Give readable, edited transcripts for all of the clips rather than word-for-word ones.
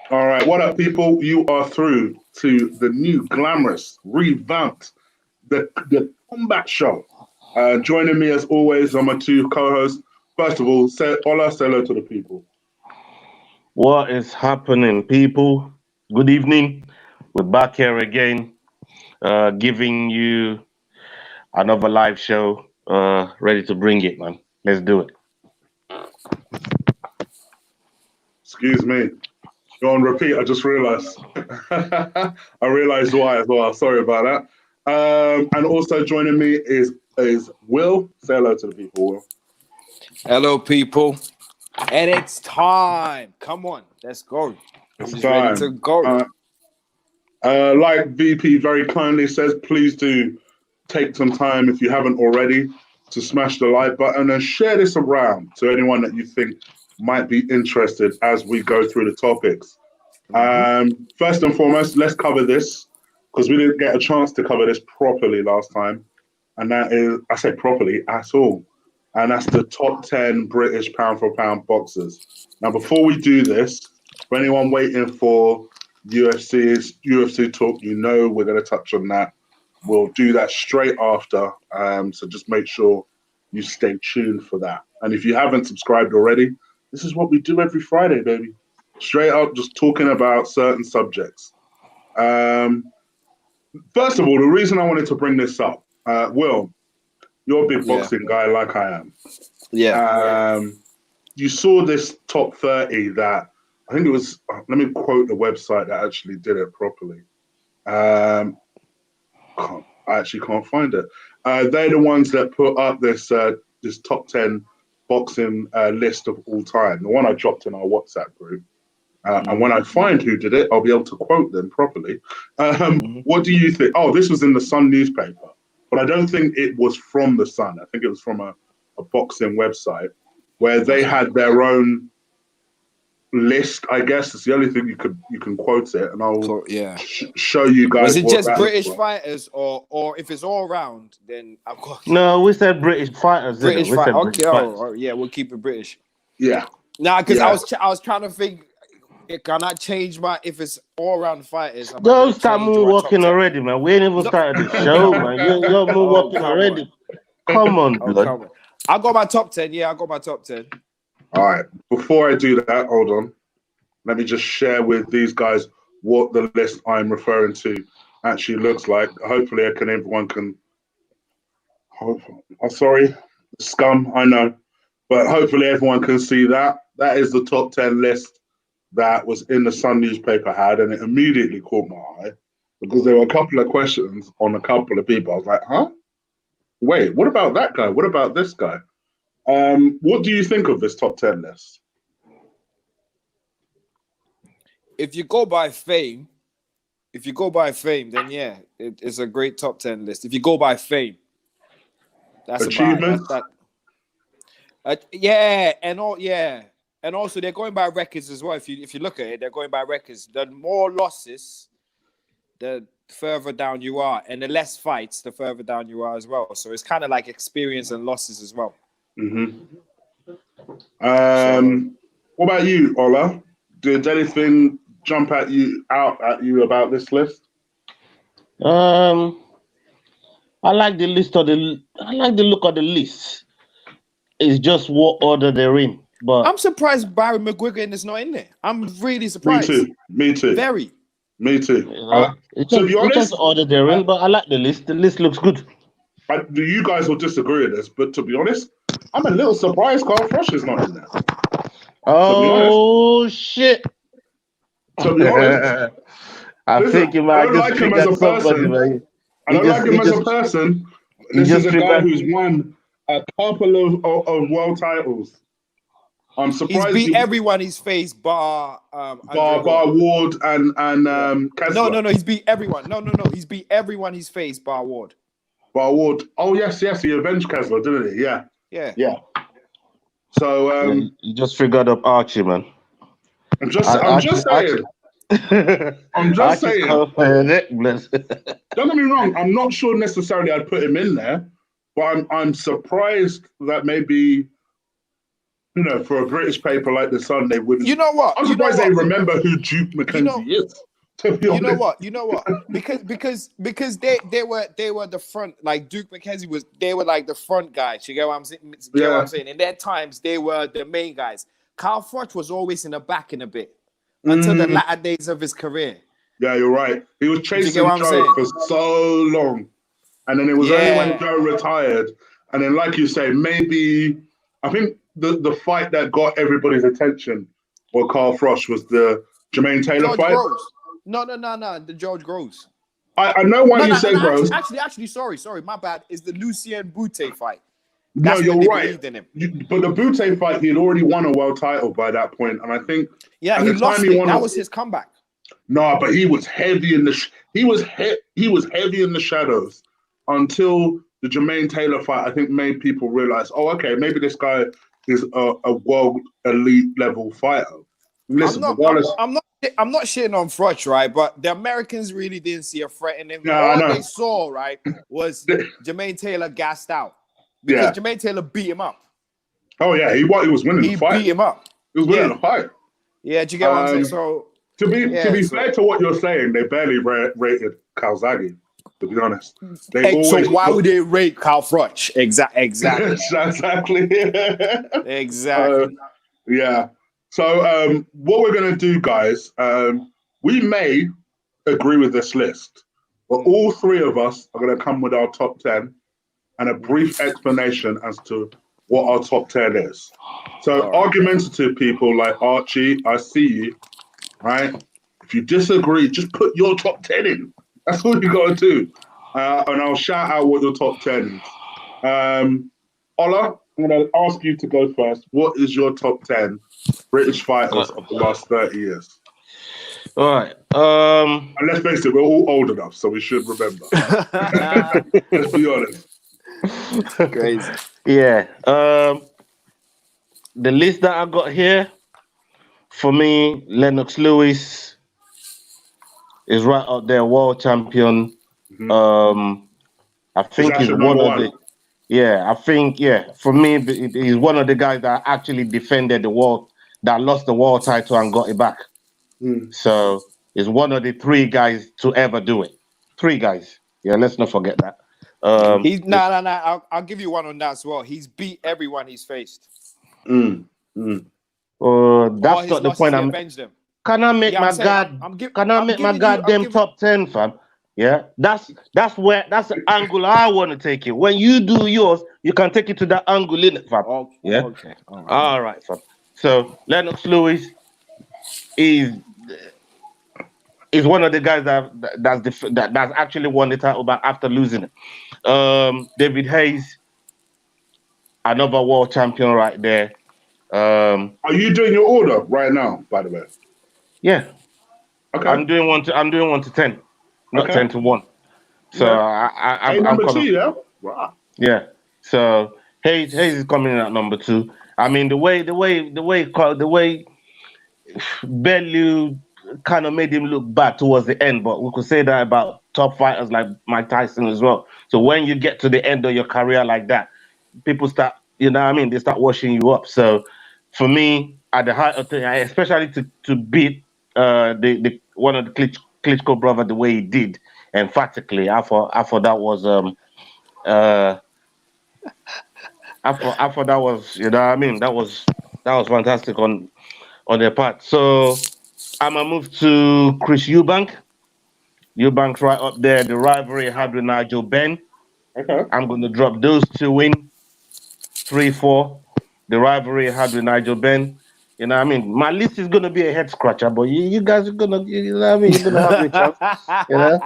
All right, what up, people? You are through to the new, glamorous, revamped, the Combat Show. Joining me as always are my two co-hosts. First of all, say hola, say hello to the people. What is happening, people? Good evening. We're back here again, giving you another live show. Ready to bring it, man. Let's do it. Excuse me. You're on repeat. I just realised. I realised why as well. Sorry about that. And also joining me is Will. Say hello to the people, Will. Hello, people. And it's time. Come on, let's go. It's He's ready to time. go. Like VP very kindly says, please do take some time if you haven't already to smash the like button and share this around to anyone that you think might be interested as we go through the topics. First and foremost, let's cover this because we didn't get a chance to cover this properly last time. And that is, I said properly at all. And that's the top 10 British pound for pound boxers. Now, before we do this, for anyone waiting for UFC talk, you know we're going to touch on that. We'll do that straight after. So just make sure you stay tuned for that. And if you haven't subscribed already, this is what we do every Friday, baby. Straight up, just talking about certain subjects. First of all, the reason I wanted to bring this up, Will, you're a big boxing guy like I am. Yeah. You saw this top 30 that I think it was, let me quote the website that actually did it properly. I actually can't find it. They're the ones that put up this top 10 boxing list of all time, the one I dropped in our WhatsApp group. And when I find who did it, I'll be able to quote them properly. What do you think? Oh, this was in the Sun newspaper, but I don't think it was from the Sun. I think it was from a boxing website where they had their own list. I guess it's the only thing you can quote it, and I'll show you guys. Was it just British fighters, or if it's all round, then I've got. No, we said British fighters. British fighters. Okay, yeah, we'll keep it British. Yeah. Nah, because I was trying to think. Can I change my if it's all round fighters? Don't start moonwalking already, man. We ain't even started the show, man. You're moonwalking already. Come on, blood. Come on. I got my top 10. Yeah, I got my top 10. All right. Before I do that, hold on. Let me just share with these guys what the list I'm referring to actually looks like. Hopefully, everyone can. Oh, sorry, scum. I know, but hopefully everyone can see that. That is the top 10 list that was in the Sun newspaper had, and it immediately caught my eye because there were a couple of questions on a couple of people. I was like, huh? Wait, what about that guy? What about this guy? What do you think of this top 10 list? If you go by fame, then yeah, it's a great top 10 list. If you go by fame, that's achievements. And also they're going by records as well. If you look at it, they're going by records. The more losses, the further down you are, and the less fights, the further down you are as well. So it's kind of like experience and losses as well. What about you, Ola? Did anything jump out at you about this list? I like the list I like the look of the list. It's just what order they're in. But I'm surprised Barry McGuigan is not in there. I'm really surprised. Me too. Very. Me too. To be honest, just order they're in, but I like the list. The list looks good. You guys will disagree with this, but to be honest, I'm a little surprised Carl Frosch is not in there. Oh shit! To be honest, I think you might just like him as a person. I don't like him as a person. This is a guy who's won a couple of world titles. I'm surprised he's beat everyone he's faced, bar Ward and Kessler. No, he's beat everyone. No, he's beat everyone he's faced, bar Ward. Bar Ward. Oh yes, he avenged Kessler, didn't he? Yeah. So you just figured up Archie, man. I'm just saying. I'm just saying. Don't get me wrong. I'm not sure necessarily I'd put him in there, but I'm surprised that maybe You know, for a British paper like the Sun, they wouldn't. You know what? I'm surprised they remember who Duke McKenzie is. To be honest. You know what? Because they were the front. Like Duke McKenzie they were like the front guys. You get what I'm saying? Get what I'm saying? In their times, they were the main guys. Carl Froch was always in the back in a bit until the latter days of his career. Yeah, you're right. He was chasing Joe for so long. And then it was only when Joe retired. And then, like you say, maybe I think the fight that got everybody's attention for Carl Froch was the Jermaine Taylor George fight. Groves. No, the George Groves. I know why you say Groves. Actually, sorry, my bad. Is the Lucien Boutte fight. That's you're right. But the Boutte fight, he had already won a world title by that point, and I think he lost it. That was his comeback. No, but he was heavy in the he was heavy in the shadows until the Jermaine Taylor fight. I think made people realize, oh, okay, maybe this guy is a world elite level fighter. Listen, I'm not shitting on Froch, right? But the Americans really didn't see a threat in him. Yeah, all they saw, right, was Jermaine Taylor gassed out. Because Jermaine Taylor beat him up. Oh yeah, he was winning the fight. He beat him up. He was winning the fight. Yeah, do you get what I'm saying? So to be fair to what you're saying, they barely rated Calzaghe. To be honest, so why would they rate Carl Froch? Exactly. Exactly. Yeah. So what we're gonna do, guys? We may agree with this list, but all three of us are gonna come with our top 10 and a brief explanation as to what our top 10 is. So argumentative people like Archie, I see you, right? If you disagree, just put your top 10 in. That's all you got to do. And I'll shout out what your top 10 is. Ola, I'm going to ask you to go first. What is your top 10 British fighters of the last 30 years? All right. And let's face it, we're all old enough, so we should remember. Let's be honest. Crazy. Yeah. The list that I got here, for me, Lennox Lewis is right up there, world champion. I think he's one of the. Yeah, I think for me, he's one of the guys that actually defended the world, that lost the world title and got it back. So he's one of the 3 guys to ever do it. 3 guys. Yeah, let's not forget that. He's I'll give you one on that as well. He's beat everyone he's faced. That's not the point. Can I make my goddamn top 10, fam? Yeah, that's the angle I want to take it. When you do yours, you can take it to that angle in it, fam. Yeah. Okay. All right, fam. So Lennox Lewis is one of the guys that's actually won the title back after losing it. David Hayes, another world champion right there. Are you doing your order right now, by the way? Yeah. Okay. I'm doing 1 to 10, not 10 to 1. So I'm number 2, yeah. Wow. Yeah. So Hayes is coming in at number 2. I mean the way Bellew kind of made him look bad towards the end, but we could say that about top fighters like Mike Tyson as well. So when you get to the end of your career like that, people start, you know what I mean, they start washing you up. So for me, at the height of the, especially to beat the one of the Klitschko brother the way he did emphatically, I thought that was I thought that was, you know what I mean, that was fantastic on their part. So I'm gonna move to Chris Eubank. Eubank's right up there. The rivalry I had with Nigel Benn. Okay. I'm gonna drop those 2 in. 3, 4. The rivalry I had with Nigel Benn. You know what I mean? My list is gonna be a head scratcher, but you guys are gonna, you know what I mean? You're gonna have a chance. You know?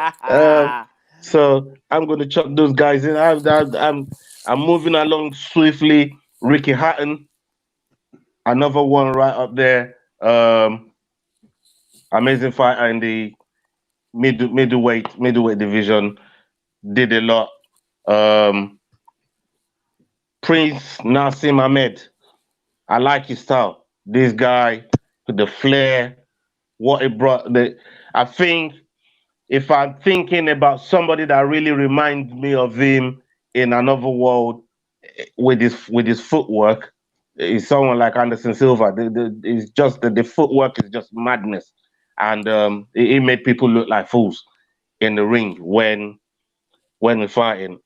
So I'm gonna chuck those guys in. I'm moving along swiftly. Ricky Hatton, another one right up there. Amazing fighter in the middleweight division. Did a lot. Prince Nassim Ahmed. I like his style. This guy with the flair, what it brought. I think if I'm thinking about somebody that really reminds me of him in another world with his footwork, is someone like Anderson Silva. It's just the footwork is just madness, and it made people look like fools in the ring when we're fighting.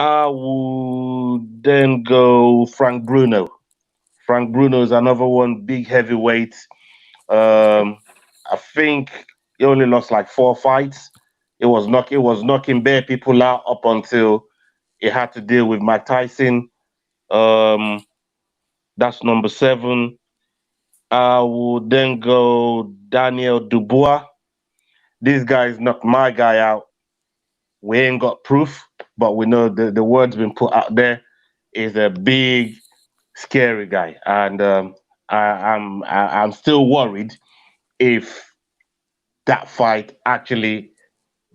I would then go Frank Bruno. Frank Bruno is another one, big heavyweight. I think he only lost like 4 fights. It was knocking bare people out up until he had to deal with Mike Tyson. Um, that's number 7. I would then go Daniel Dubois. This guy's knocked my guy out. We ain't got proof, but we know the word's been put out there. Is a big, scary guy, and I'm still worried if that fight actually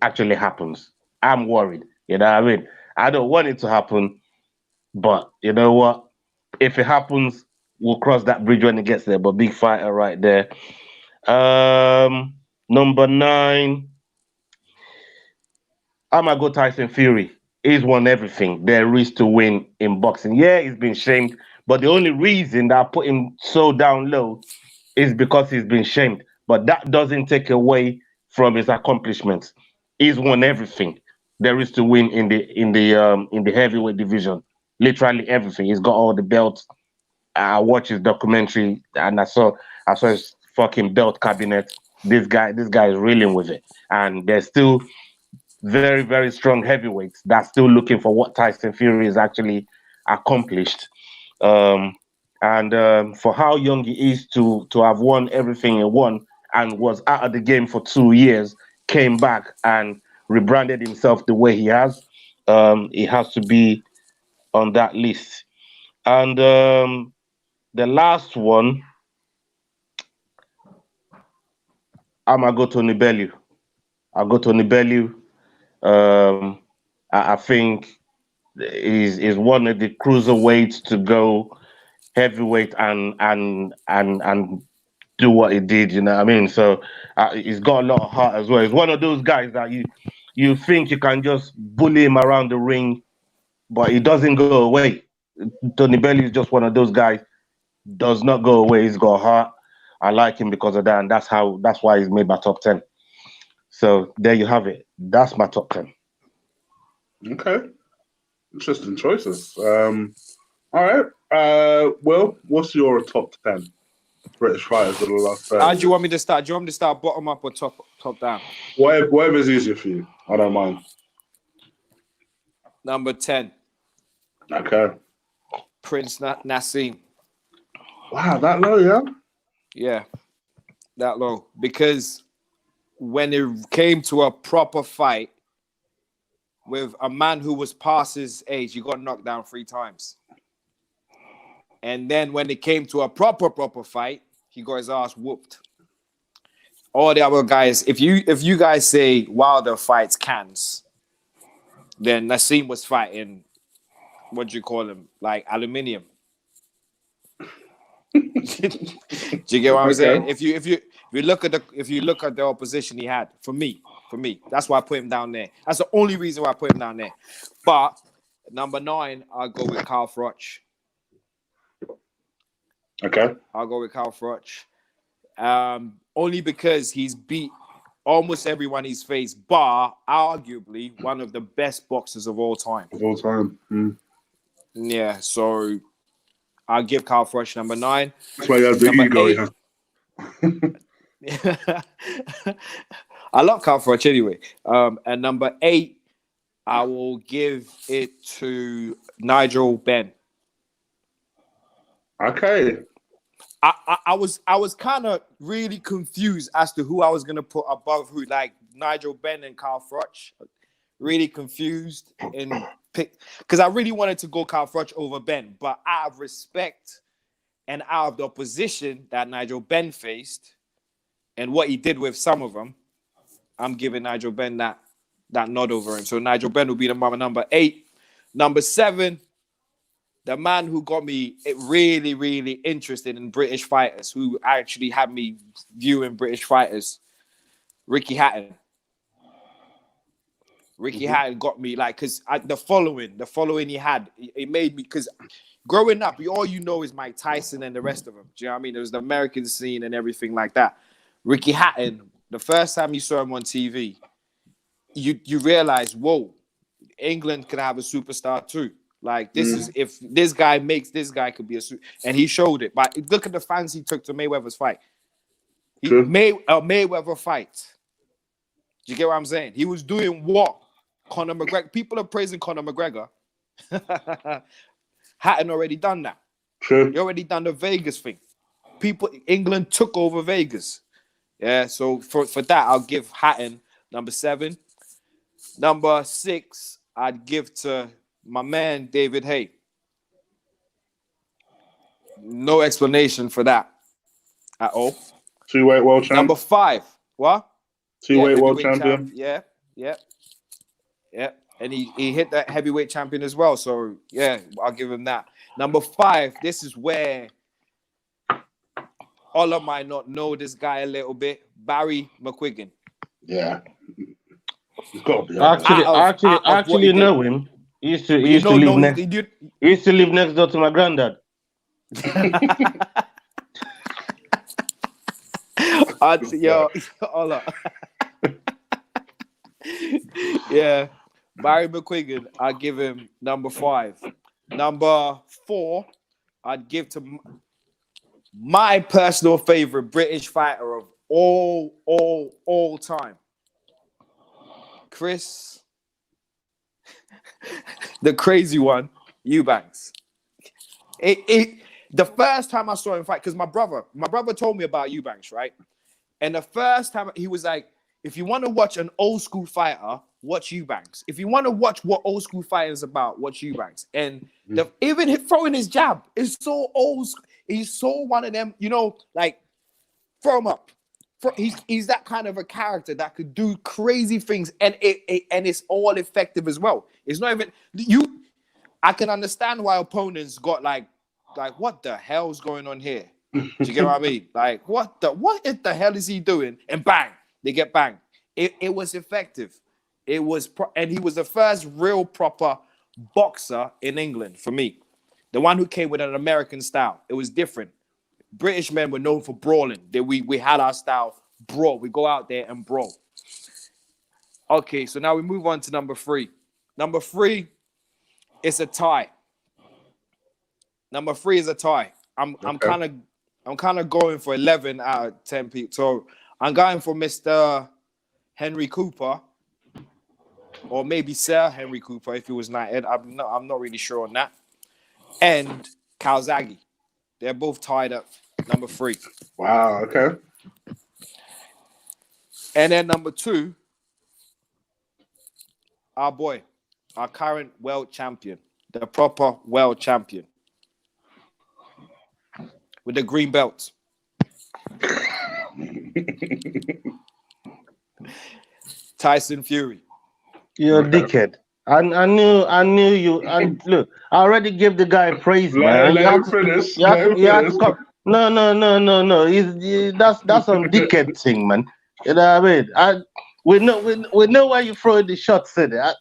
happens. I'm worried. You know what I mean? I don't want it to happen, but you know what? If it happens, we'll cross that bridge when it gets there. But big fighter right there. Number 9, I'm gonna go Tyson Fury. He's won everything there is to win in boxing. Yeah, he's been shamed, but the only reason that I put him so down low is because he's been shamed. But that doesn't take away from his accomplishments. He's won everything there is to win in the heavyweight division. Literally everything. He's got all the belts. I watched his documentary and I saw his fucking belt cabinet. This guy is reeling with it, and there's still very, very strong heavyweights that's still looking for what Tyson Fury has actually accomplished. Um, and for how young he is to have won everything he won and was out of the game for 2 years, came back and rebranded himself the way he has to be on that list. And the last one, I'm gonna go Tony Bellew. I'll go Tony Bellew. Um, I think is one of the cruiserweights to go heavyweight and do what he did. You know what I mean? So he's got a lot of heart as well. He's one of those guys that you think you can just bully him around the ring, but he doesn't go away. Tony Bellew is just one of those guys. Does not go away. He's got heart. I like him because of that, and that's why he's made my top 10. So there you have it. That's my top 10. Okay. Interesting choices. All right. Will, what's your top 10 British fighters of the last 30? How do you want me to start? Do you want me to start bottom up or top down? Whatever's easier for you. I don't mind. Number 10. Okay. Prince Nassim. Wow, that low, yeah? Yeah, that low. Because when it came to a proper fight with a man who was past his age, he got knocked down 3 times. And then when it came to a proper fight, he got his ass whooped. All the other guys, if you guys say Wilder fights cans, then Nassim was fighting, what do you call him? Like aluminium. Do you get what I'm saying? If you look at the opposition he had, for me, that's why I put him down there. That's the only reason why I put him down there. But number 9, I'll go with Carl Froch. Okay. I'll go with Carl Froch. Only because he's beat almost everyone he's faced, bar arguably one of the best boxers of all time. Of all time. Mm. Yeah, so I'll give Carl Froch number 9. That's why you have the ego. 8, I love Carl Froch anyway. And number 8, I will give it to Nigel Benn. Okay. I was kind of really confused as to who I was gonna put above who, like Nigel Benn and Carl Froch. Really confused in pick because I really wanted to go Carl Froch over Benn, but out of respect and out of the opposition that Nigel Benn faced and what he did with some of them, I'm giving Nigel Benn that nod over him. So Nigel Benn will be the number 8. Number 7. The man who got me really, really interested in British fighters, who actually had me viewing British fighters, Ricky Hatton. Ricky Hatton got me like because the following he had, it made me because growing up, all you know is Mike Tyson and the rest of them. Do you know what I mean? There was the American scene and everything like that. Ricky Hatton, the first time you saw him on TV, you realize, whoa, England could have a superstar too. Like this is if this guy makes this guy could be a super, and he showed it. But look at the fans he took to Mayweather's fight. Mayweather fight. Do you get what I'm saying? He was doing what Conor McGregor. People are praising Conor McGregor. Hatton already done that. True. He already done the Vegas thing. England took over Vegas. Yeah, so for that, I'll give Hatton number 7. Number 6, I'd give to my man, David Haye. No explanation for that at all. 2-weight world champion. Number 5, what? 2-weight world champion. Yeah. And he hit that heavyweight champion as well. So, yeah, I'll give him that. Number 5, this is where Ola might not know this guy a little bit. Barry McGuigan. Yeah. He's got to be. Actually know him. He used to live next door to my granddad. Yo, Ola. Yeah. Barry McGuigan, I'd give him number 5. Number 4, I'd give to my personal favorite British fighter of all time. Chris, the crazy one, Eubanks. The first time I saw him fight, because my brother told me about Eubanks, right? And the first time he was like, if you want to watch an old school fighter, watch Eubanks. If you want to watch what old school fighting is about, watch Eubanks. And even throwing his jab is so old school. He's so one of them, like throw him up. He's that kind of a character that could do crazy things, and it's all effective as well. It's not even I can understand why opponents got like what the hell's going on here? Do you get what I mean? Like what the hell is he doing? And bang, they get banged. It was effective. And he was the first real proper boxer in England for me. The one who came with an American style. It was different. British men were known for brawling. We had our style, brawl. We go out there and brawl. Okay, so now we move on to number 3. Number 3 is a tie. Number 3 is a tie. I'm kind of going for 11 out of 10 people. So I'm going for Mr. Henry Cooper, or maybe Sir Henry Cooper if he was knighted. I'm not really sure on that. And Calzaghe. They're both tied up. Number 3. Wow, okay. And then number 2, our boy, our current world champion, the proper world champion with the green belt. Tyson Fury. You're a dickhead. I knew you. And look, I already gave the guy praise, man. Let him finish. No. That's some dickhead thing, man. You know what I mean? We know why you throw the shots in it.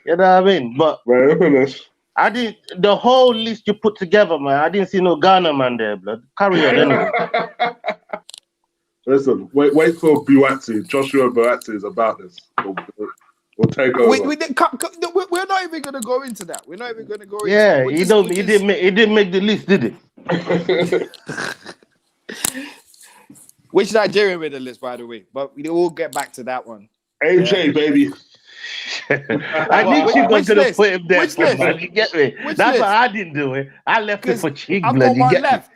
You know what I mean? But Let him finish. I did the whole list you put together, man. I didn't see no Ghana man there, blood. Carry on anyway. Listen, wait for Buatsi. Joshua Buatsi is about this. We'll take over. We're not even going to go into that. We're not even going to go into that. Yeah, he didn't make the list, did he? Which Nigerian made the list, by the way? But we'll get back to that one. AJ, baby. I knew Chig was going to put him there. Which list? Man, you get me? That's why I didn't do it. I left it for Chig, I've blood. got one left.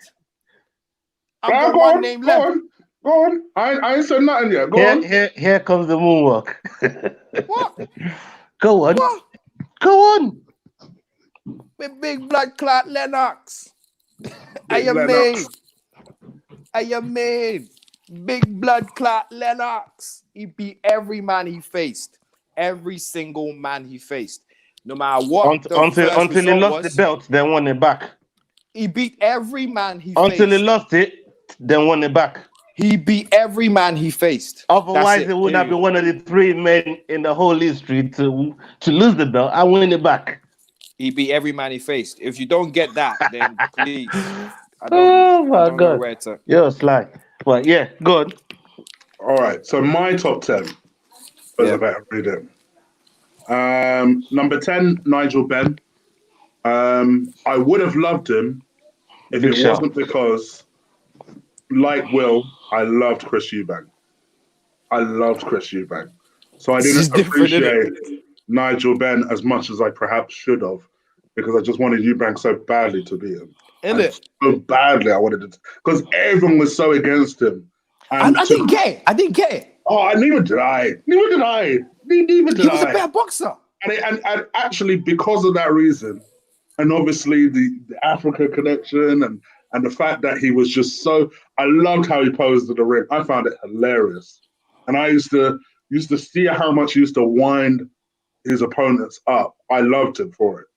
I've got one name left. Go on. I ain't said nothing yet. Go on. Here comes the moonwalk. What? Go on. What? Go on. With big blood clot Lennox. I am made. Big blood clot Lennox. He beat every man he faced. Every single man he faced. No matter what. Until he lost the belt, then won it back. He beat every man he faced. Until he lost it, then won it back. He beat every man he faced. Otherwise, it would have been one of the 3 men in the whole history to lose the belt and win it back. He beat every man he faced. If you don't get that, then please, I Oh my don't know God. where to. You're sly. But yeah, good. All right. So my top 10. Because I better read it. Number 10, Nigel Benn. I would have loved him if Big it shout. wasn't because, like Will, I loved Chris Eubank. So I This didn't is different, innit? appreciate Nigel Benn as much as I perhaps should have, because I just wanted Eubank so badly to beat him. Innit? So badly I wanted it, because everyone was so against him. I didn't get it. Oh, neither did I. He was a better boxer. And actually, because of that reason, and obviously the Africa connection and the fact that he was just so, I loved how he posed in the ring. I found it hilarious. And I used to see how much he used to wind his opponents up. I loved him for it.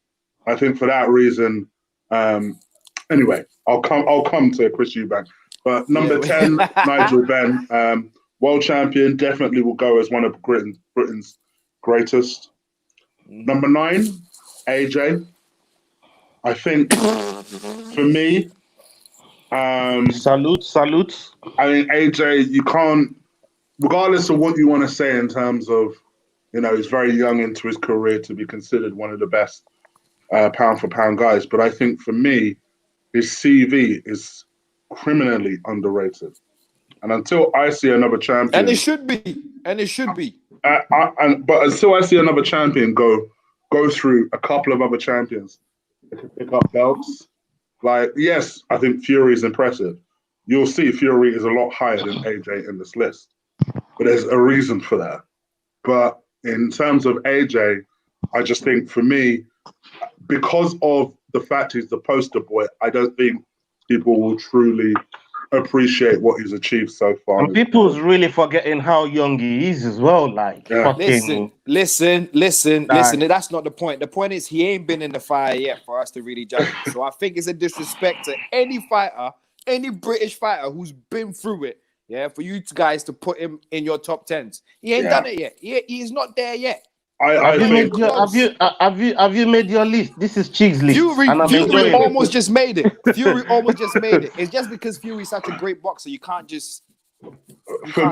I think for that reason, anyway, I'll come to Chris Eubank. But number 10, Nigel Benn, world champion, definitely will go as one of Britain's greatest. Number 9, AJ. I think for me, Salute. I think AJ, you can't, regardless of what you want to say in terms of, he's very young into his career to be considered one of the best pound for pound guys. But I think for me, his CV is criminally underrated. And until I see another champion, and it should be. But until I see another champion go through a couple of other champions that can pick up belts, like, yes, I think Fury is impressive. You'll see Fury is a lot higher than AJ in this list, but there's a reason for that. But in terms of AJ, I just think for me, because of the fact he's the poster boy, I don't think people will truly appreciate what he's achieved so far. And people's really forgetting how young he is as well. Like, fucking. Listen. That's not the point. The point is he ain't been in the fire yet for us to really judge him. So I think it's a disrespect to any fighter, any British fighter who's been through it. Yeah, for you guys to put him in your top 10s. He ain't done it yet. He's not there yet. Have you made your list? This is Chig's list. Fury almost just made it. It's just because Fury's such a great boxer, you can't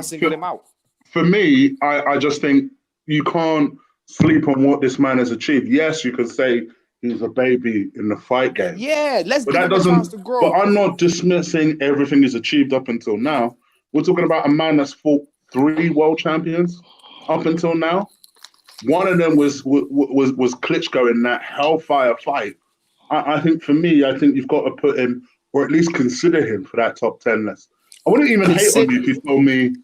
single him out. For me, I just think you can't sleep on what this man has achieved. Yes, you could say he's a baby in the fight game. Yeah, let's give him a chance to grow. But I'm not dismissing everything he's achieved up until now. We're talking about a man that's fought 3 world champions up until now. One of them was Klitschko in that hellfire fight. I think for me, I think you've got to put him, or at least consider him for that top 10 list. I wouldn't even hate on you if you told me,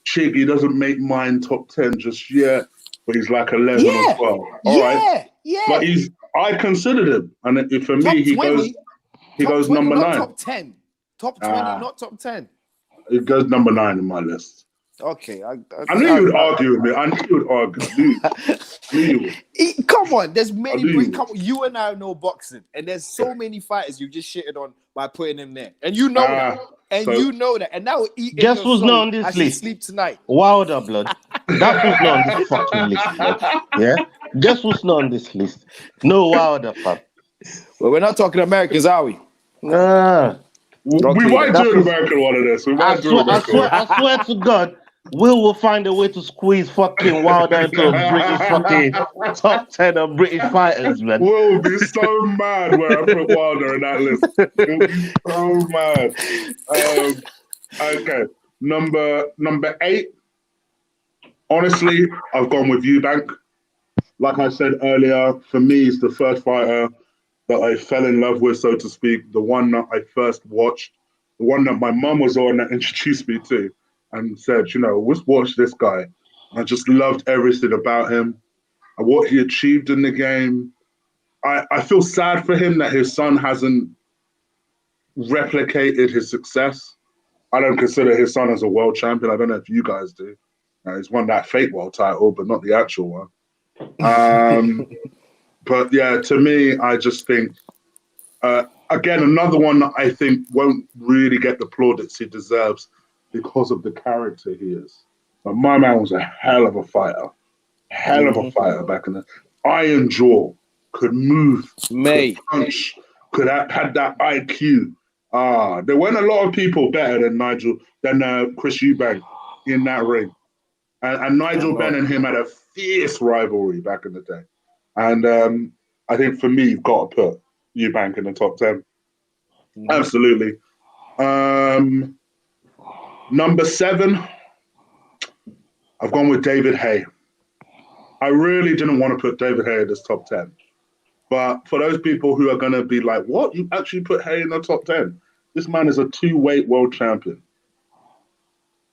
Chig, he doesn't make mine top 10 just yet, but he's like 11 or 12. All right. Yeah. But I considered him, and for me, he goes number 9. Top 10. Top 20, not top 10. It goes number 9 in my list. Okay, I knew you would argue with me. I knew you would argue. Come on, there's many. You and I know boxing, and there's so many fighters you just shitted on by putting him there, and you know that, and that will eat. Guess who's not on this list? Sleep tonight. Wilder, blood. That's who's not on this fucking list, blood. Yeah. Guess who's not on this list? No Wilder, fam. Well, we're not talking Americans, are we? Nah. We might do an American one of this. I swear to God. Will find a way to squeeze fucking Wilder into a British fucking top 10 of British fighters, man. Will be so mad when I put Wilder in that list. He'll be so mad. Okay, number 8. Honestly, I've gone with Eubank. Like I said earlier, for me, he's the first fighter that I fell in love with, so to speak. The one that I first watched, the one that my mum was on that introduced me to. And said, let's watch this guy. I just loved everything about him and what he achieved in the game. I feel sad for him that his son hasn't replicated his success. I don't consider his son as a world champion. I don't know if you guys do. He's won that fake world title, but not the actual one. But yeah, to me, I just think, again, another one that I think won't really get the plaudits he deserves, because of the character he is. But my man was a hell of a fighter. Hell of a fighter back in the iron jaw, could move, Mate. could punch, could have had that IQ. There weren't a lot of people better than Chris Eubank in that ring. And Nigel Benn and him had a fierce rivalry back in the day. And I think for me, you've got to put Eubank in the top 10. Absolutely. Number 7, I've gone with David Haye. I really didn't want to put David Haye in this top 10. But for those people who are going to be like, what? You actually put Haye in the top 10? This man is a 2-weight world champion.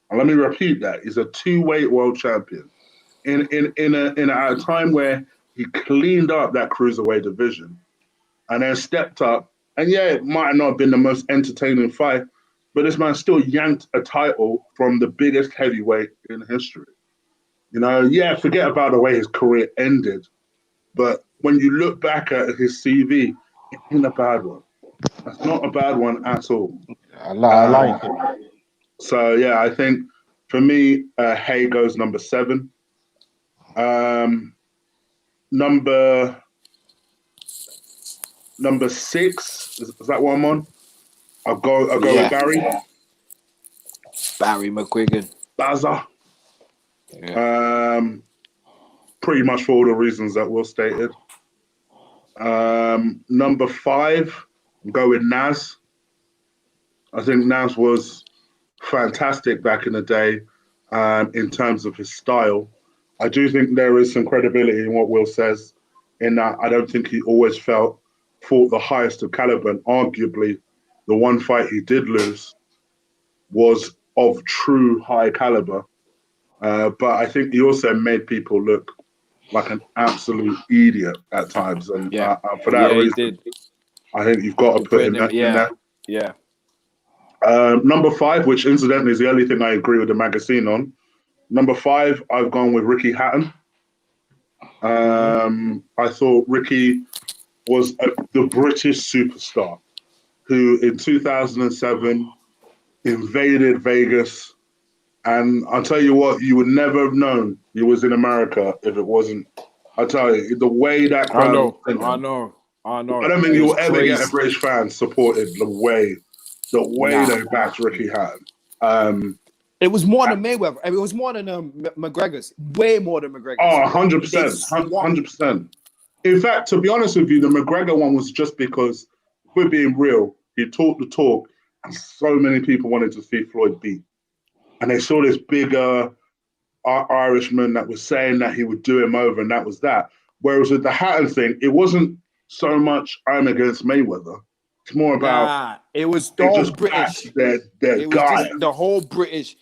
And let me repeat that. He's a 2-weight world champion. At a time where he cleaned up that cruiserweight division and then stepped up. And yeah, it might not have been the most entertaining fight, but this man still yanked a title from the biggest heavyweight in history. You know, yeah, forget about the way his career ended. But when you look back at his CV, it ain't a bad one. That's not a bad one at all. I like it. So, yeah, I think for me, Haye goes number 7. Number 6, is that what I'm on? I'll go with Barry. Barry McGuigan. Bazza. Yeah. Pretty much for all the reasons that Will stated. Number 5, go with Naz. I think Naz was fantastic back in the day in terms of his style. I do think there is some credibility in what Will says, in that I don't think he always fought the highest of caliber. And arguably, the one fight he did lose was of true high caliber. But I think he also made people look like an absolute idiot at times. And for that reason, I think you've got to put him in there. Yeah. Number 5, which incidentally is the only thing I agree with the magazine on. Number 5, I've gone with Ricky Hatton. I thought Ricky was the British superstar who in 2007 invaded Vegas. And I'll tell you what, you would never have known he was in America if it wasn't. I'll tell you, the way that crowd... I know. I don't think you'll ever get a British fan supported the way they backed Ricky Hatton. It was more than Mayweather. I mean, it was more than McGregor's. Way more than McGregor's. Oh, 100%. 100%. In fact, to be honest with you, the McGregor one was just because, if we're being real, he talked the talk, and so many people wanted to see Floyd beat. And they saw this bigger Irishman that was saying that he would do him over, and that was that. Whereas with the Hatton thing, it wasn't so much I'm against Mayweather. It's more about it was the whole British. Their guy. The whole British.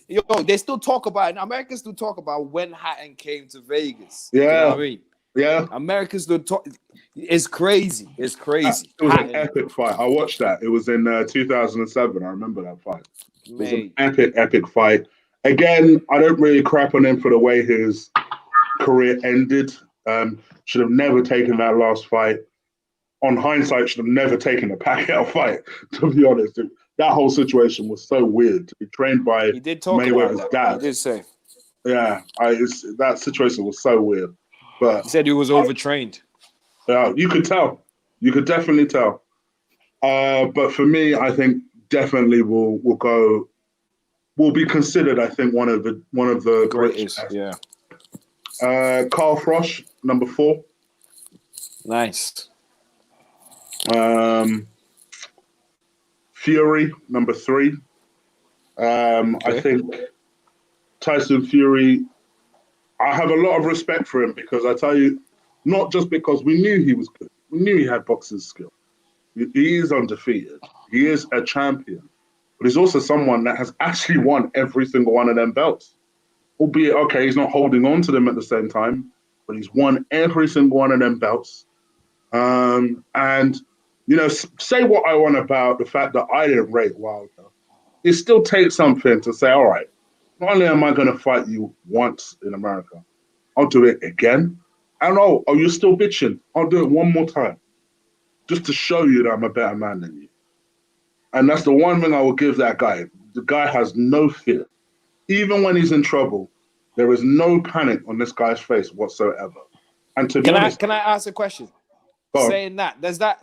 Yo, they still talk about it. Americans still talk about when Hatton came to Vegas. Yeah. You know what I mean? Yeah. Americans still talk. It's crazy. It's crazy. It was an epic fight. I watched that. It was in 2007. I remember that fight. It was an epic fight. Again, I don't really crap on him for the way his career ended. Should have never taken that last fight. On hindsight, should have never taken the Pacquiao fight, to be honest. That whole situation was so weird. To be trained by Mayweather's dad. He did say. Yeah, that situation was so weird. But he said he was overtrained. Yeah, you could tell. You could definitely tell. But for me, I think definitely will be considered, I think, one of the greatest. Yeah. Carl Frosch, number 4. Nice. Fury, number 3. I think Tyson Fury, I have a lot of respect for him because I tell you, not just because we knew he was good, we knew he had boxing skill. He is undefeated. He is a champion. But he's also someone that has actually won every single one of them belts. Albeit, okay, he's not holding on to them at the same time, but he's won every single one of them belts. And, you know, say what I want about the fact that I didn't rate Wilder. It still takes something to say, all right, not only am I going to fight you once in America, I'll do it again. And oh, you're still bitching. I'll do it one more time. Just to show you that I'm a better man than you. And that's the one thing I will give that guy. the guy has no fear. Even when he's in trouble, there is no panic on this guy's face whatsoever. And to be honest, can I ask a question? go on. Saying that, does that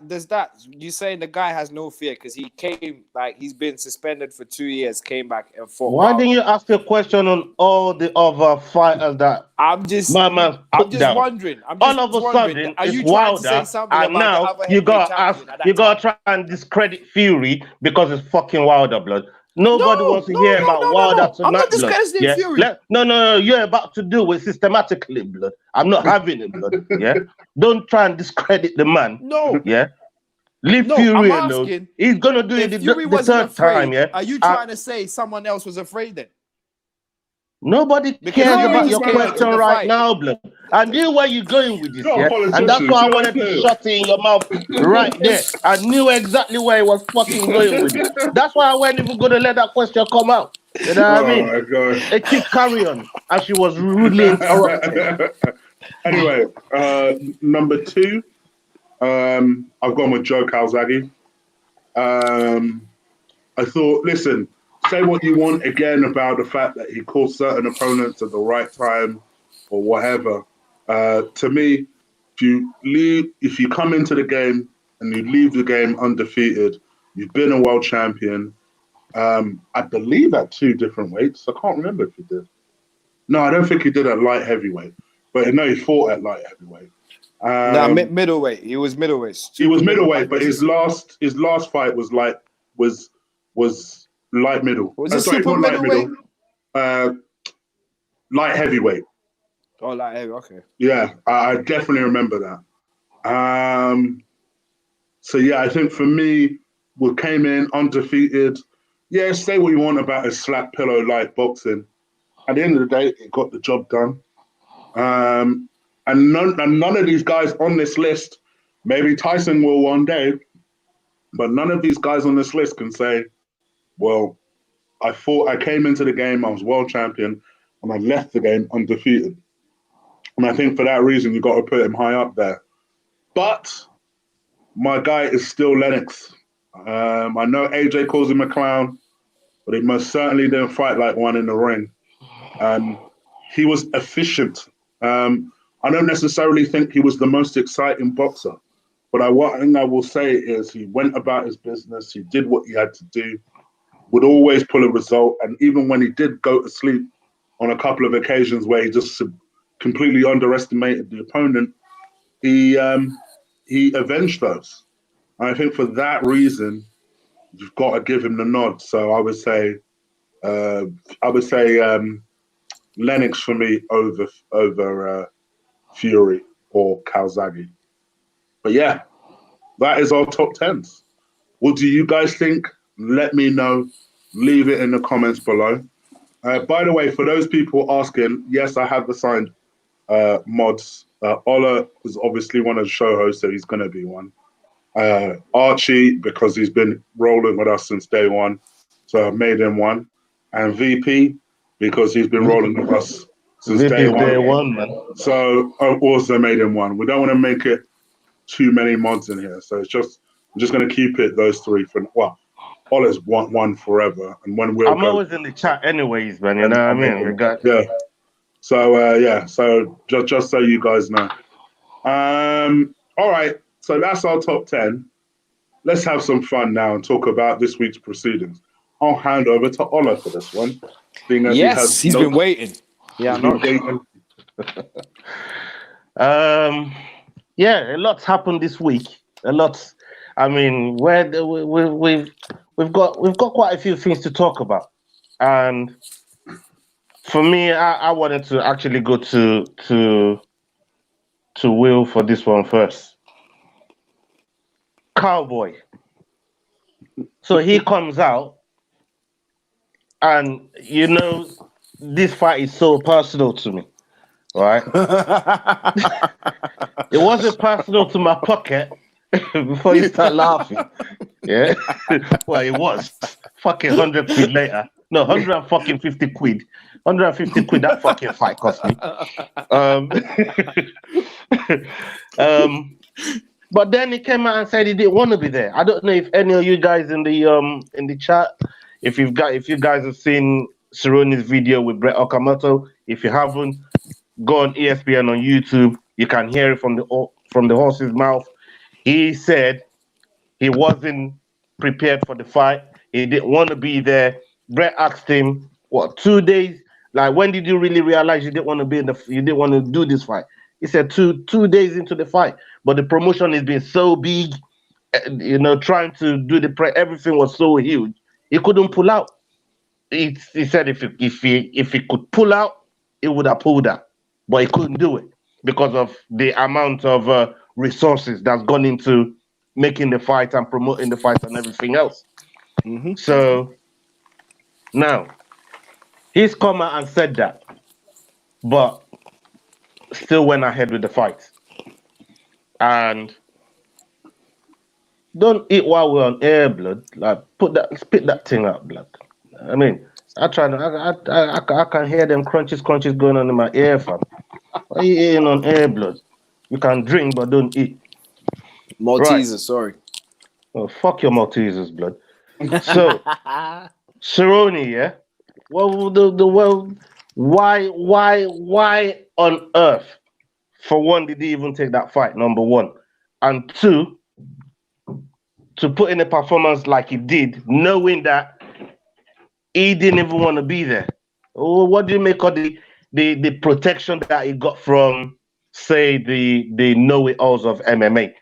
you saying the guy has no fear because he came, like, he's been suspended for 2 years, came back and fought. Why didn't you ask a question on all the other fighters that I'm just down? wondering. All of a sudden, Are it's you trying to say Wilder, something and about now the other you heavyweight gotta ask, champion at that you gotta time? try and discredit Fury because it's fucking Wilder, blood. Nobody wants to hear about Wilder No. I'm tonight, not blood. discrediting Yeah? Fury. No, you're about to do it systematically, blood. I'm not having it, blood. Yeah, don't try and discredit the man. No. Yeah, leave No, Fury I'm alone. asking, He's gonna do it if Fury the wasn't third afraid, time. Yeah, are you trying to say someone else was afraid then? nobody Because cares no, about he's your came out to question the right fight. now, blood. I knew where you're going with this, You're a yeah, politician, and that's why I see what wanted I'm to saying? shut it in your mouth right there. I knew exactly where he was fucking going with it. That's why I wasn't even going to let that question come out. You know what I mean? Oh my god. It keep carry on as she was rudely interrupted. Anyway, number 2, I've gone with Joe Calzaghe. I thought, listen, say what you want again about the fact that he caught certain opponents at the right time or whatever. To me, if you come into the game and you leave the game undefeated, you've been a world champion. I believe at 2 different weights. I can't remember if he did. No, I don't think he did at light heavyweight, but no, he fought at light heavyweight. Middleweight. He was middleweight. He was middleweight, but his last fight was light middle. Was it Sorry, super not light middleweight? middle. Light heavyweight. Oh, light heavyweight. Okay. Yeah, I definitely remember that. So yeah, I think for me, we came in undefeated. Yeah, say what you want about his slap pillow like boxing. At the end of the day, it got the job done. And none of these guys on this list, maybe Tyson will one day, but none of these guys on this list can say, well, I came into the game, I was world champion, and I left the game undefeated. And I think for that reason, you've got to put him high up there. But my guy is still Lennox. I know AJ calls him a clown, but he most certainly didn't fight like one in the ring. He was efficient. I don't necessarily think he was the most exciting boxer, but one thing I will say is he went about his business. He did what he had to do, would always pull a result. And even when he did go to sleep on a couple of occasions where he just completely underestimated the opponent, he avenged those. And I think for that reason, you've got to give him the nod. So I would say Lennox for me over Fury or Calzaghe. But yeah, that is our top 10s. What do you guys think? Let me know. Leave it in the comments below. By the way, for those people asking, yes, I have assigned mods. Ola is obviously one of the show hosts, so he's going to be one. Archie, because he's been rolling with us since day one, so I've made him one. And VP, because he's been rolling with us since day one. Man. So I've also made him one. We don't want to make it too many mods in here, so I'm just going to keep it those 3 for Ola's one forever, and when I'm always in the chat anyways, man. You know what I mean? Yeah. So so just so you guys know. All right. So that's our top 10. Let's have some fun now and talk about this week's proceedings. I'll hand over to Ola for this one. Yes, he's been waiting. Yeah, he's been waiting. Yeah, a lot's happened this week. A lot. I mean, we've got quite a few things to talk about, and for me, I wanted to actually go to Will for this one first. Cowboy. So he comes out, and this fight is so personal to me, right? It wasn't personal to my pocket before you start laughing. Yeah, well, it was fucking 100 quid later. No, 150 quid. 150 quid that fucking fight cost me. But then he came out and said he didn't want to be there. I don't know if any of you guys in the chat, If you guys have seen Cerrone's video with Brett Okamoto, if you haven't, go on ESPN on YouTube. You can hear it from the horse's mouth. He said he wasn't prepared for the fight. He didn't want to be there. Brett asked him, "What, 2 days? Like, when did you really realize you didn't want to you didn't want to do this fight?" He said, two days into the fight, but the promotion has been so big, trying to do everything was so huge, he couldn't pull out. He said if he could pull out, he would have pulled out, but he couldn't do it because of the amount of resources that's gone into making the fight and promoting the fight and everything else. Mm-hmm. So now he's come out and said that, but still went ahead with the fight. And don't eat while we're on air, blood. Like, spit that thing up, blood. I mean, I can hear them crunches going on in my ear, fam. Why are you eating on air, blood? You can drink, but don't eat. Maltesers, Right. sorry. Oh, fuck your Maltesers, blood. So, Cerrone, yeah? Why on earth, for one, did he even take that fight, number one? And two, to put in a performance like he did, knowing that he didn't even want to be there. Oh, what do you make of the protection that he got from, say, the know-it-alls of MMA?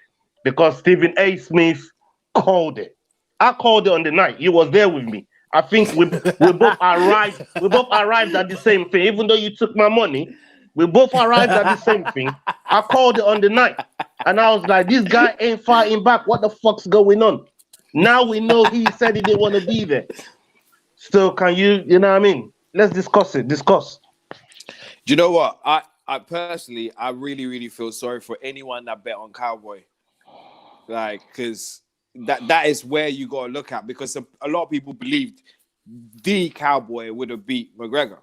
Because Stephen A. Smith called it. I called it on the night. He was there with me. I think we both arrived. We both arrived at the same thing. Even though you took my money, we both arrived at the same thing. I called it on the night, and I was like, "This guy ain't fighting back. What the fuck's going on?" Now we know he said he didn't want to be there. So can you know what I mean? Let's discuss it. Discuss. Do you know what? I personally, I really, really feel sorry for anyone that bet on Cowboy. Like, because that is where you got to look at, because a lot of people believed the Cowboy would have beat McGregor.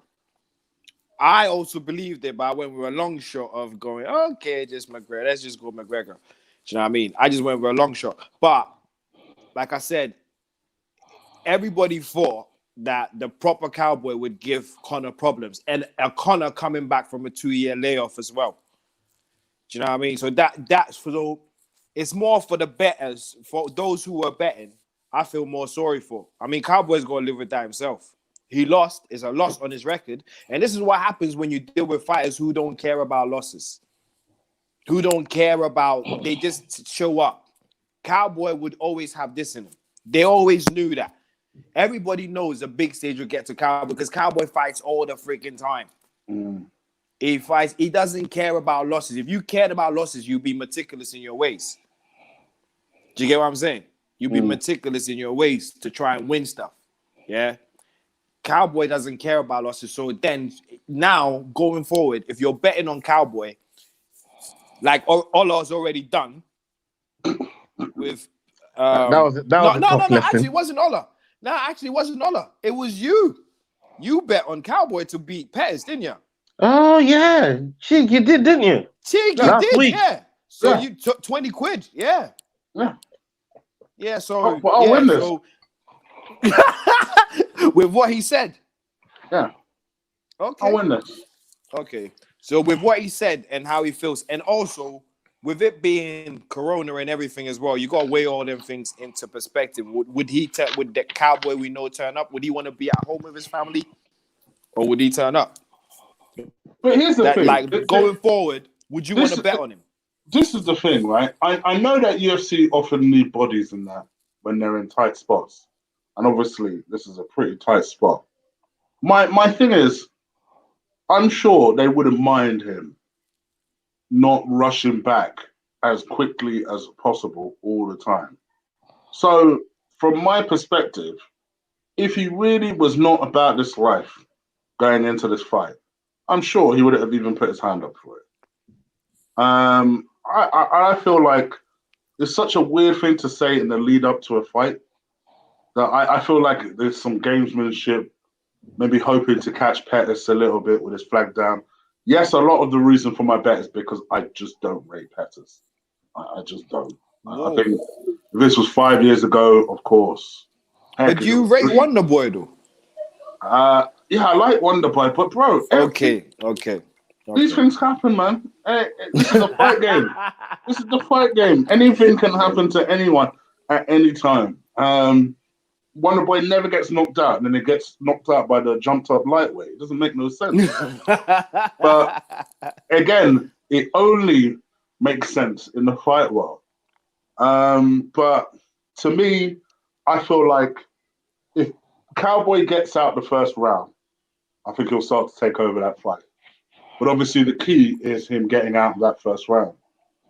I also believed it, but I went with a long shot of going, okay, just McGregor. Let's just go McGregor. Do you know what I mean? I just went with a long shot. But, like I said, everybody thought that the proper Cowboy would give Conor problems, and a Conor coming back from a 2-year layoff as well. Do you know what I mean? So that's for it's more for the bettors, for those who were betting. I feel more sorry for. I mean, Cowboy's got to live with that himself. He lost. It's a loss on his record, and this is what happens when you deal with fighters who don't care about losses, who don't care about. They just show up. Cowboy would always have this in him. They always knew that. Everybody knows the big stage will get to Cowboy because Cowboy fights all the freaking time. Mm. He fights. He doesn't care about losses. If you cared about losses, you'd be meticulous in your ways. Do you get what I'm saying? You'd be meticulous in your ways to try and win stuff. Yeah. Cowboy doesn't care about losses. So then, now going forward, if you're betting on Cowboy, like Ola's already done with. That was a tough lesson. Actually, it wasn't Ola. No, actually, it wasn't Ola. It was you. You bet on Cowboy to beat Pettis, didn't you? Oh yeah, Chig, you did, didn't you? Chig, you did, yeah. So you took 20 quid, yeah. Yeah, so I'll win this. So, with what he said. Yeah. Okay. I'll win this. Okay. So with what he said and how he feels, and also with it being Corona and everything as well, you got to weigh all them things into perspective. Would the Cowboy we know turn up? Would he want to be at home with his family, or would he turn up? But here's the thing. Like, going forward, would you want to bet on him? This is the thing, right? I know that UFC often need bodies in that when they're in tight spots. And obviously, this is a pretty tight spot. My thing is, I'm sure they wouldn't mind him not rushing back as quickly as possible all the time. So, from my perspective, if he really was not about this life going into this fight, I'm sure he would have even put his hand up for it. I feel like it's such a weird thing to say in the lead up to a fight that I feel like there's some gamesmanship, maybe hoping to catch Pettis a little bit with his flag down. Yes, a lot of the reason for my bet is because I just don't rate Pettis. I just don't. I think if this was 5 years ago, of course, But do you rate Wonder Boy though? Yeah, I like Wonder Boy, but bro, Okay. these things happen, man. This is a fight game. This is the fight game. Anything can happen to anyone at any time. Wonder Boy never gets knocked out, and then it gets knocked out by the jumped up lightweight. It doesn't make no sense. But again, it only makes sense in the fight world. But to me, I feel like if Cowboy gets out the first round, I think he'll start to take over that fight. But obviously, the key is him getting out of that first round.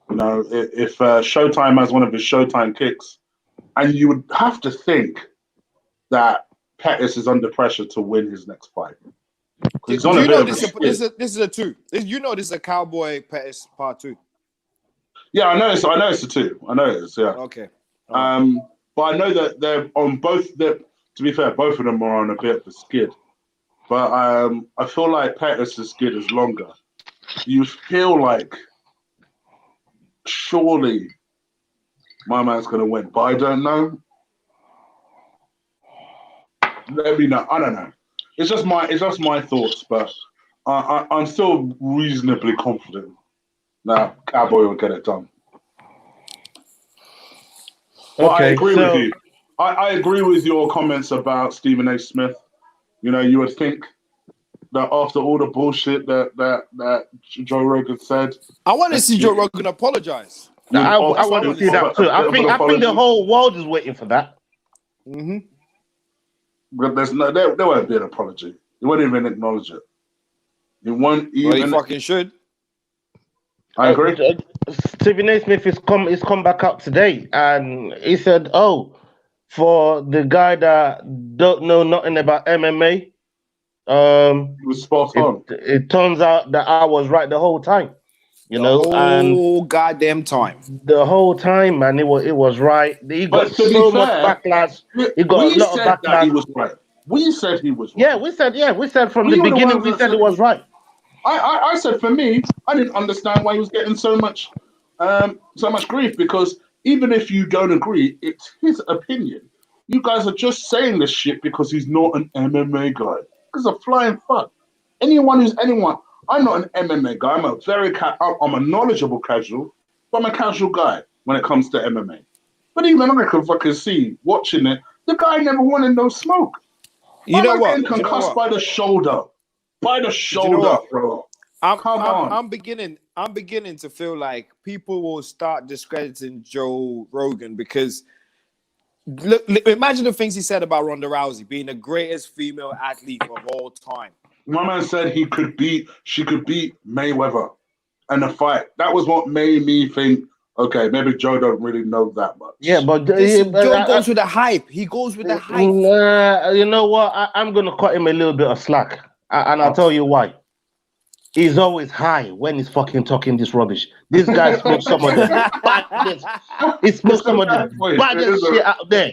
You know, if Showtime has one of his Showtime kicks, and you would have to think that Pettis is under pressure to win his next fight. Do you know this is a two? You know this is a Cowboy Pettis part 2. Yeah, I know it's a 2. I know it is. Yeah. Okay. But I know that they're on both. To be fair, both of them are on a bit of a skid. But I feel like Pettis' skid is longer. You feel like surely my man's gonna win, but I don't know. Let me know. I don't know. It's just my thoughts, but I'm still reasonably confident that Cowboy will get it done. But I agree with you. I agree with your comments about Stephen A. Smith. You know, you would think that after all the bullshit that Joe Rogan said, I want to see Joe Rogan apologize. I want to see that too. I think the whole world is waiting for that. Mm-hmm. But there won't be an apology. He won't even acknowledge it. He won't even. Well, he fucking should. I agree. Stephen A. Smith is come back out today, and he said, "Oh, for the guy that don't know nothing about MMA, he was spot on. It turns out that I was right the whole time. You know, whole goddamn time. The whole time, man, it was right. He got so much backlash. He got a lot of backlash. That he was right. We said he was right. We said from the beginning, we said it was right. I said for me, I didn't understand why he was getting so much grief, because even if you don't agree, it's his opinion. You guys are just saying this shit because he's not an MMA guy. Because a flying fuck. Anyone who's anyone. I'm not an MMA guy. I'm a knowledgeable casual, but I'm a casual guy when it comes to MMA. But even I can fucking see watching it. The guy never wanted no smoke. You know what? Getting concussed by the shoulder. By the shoulder, bro. I'm beginning to feel like people will start discrediting Joe Rogan because look, imagine the things he said about Ronda Rousey being the greatest female athlete of all time. My man said she could beat Mayweather in a fight. That was what made me think, okay, maybe Joe don't really know that much. Yeah, but Joe goes with the hype. He goes with the hype. You know what? I'm going to cut him a little bit of slack. And I'll tell you why. He's always high when he's fucking talking this rubbish. This guy smokes some of the baddest. He smokes some of the baddest shit out there.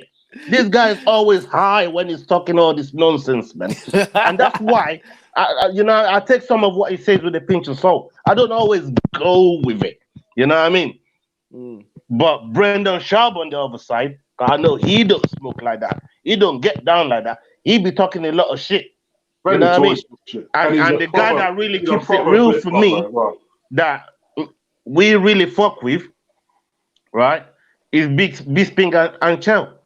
This guy is always high when he's talking all this nonsense, man. And that's why, I take some of what he says with a pinch of salt. I don't always go with it. You know what I mean? But Brendan Schaub on the other side, I know he don't smoke like that. He don't get down like that. He be talking a lot of shit. You know what I mean? And the guy that really keeps it real for me, that we really fuck with, right, is Bisping and Chell.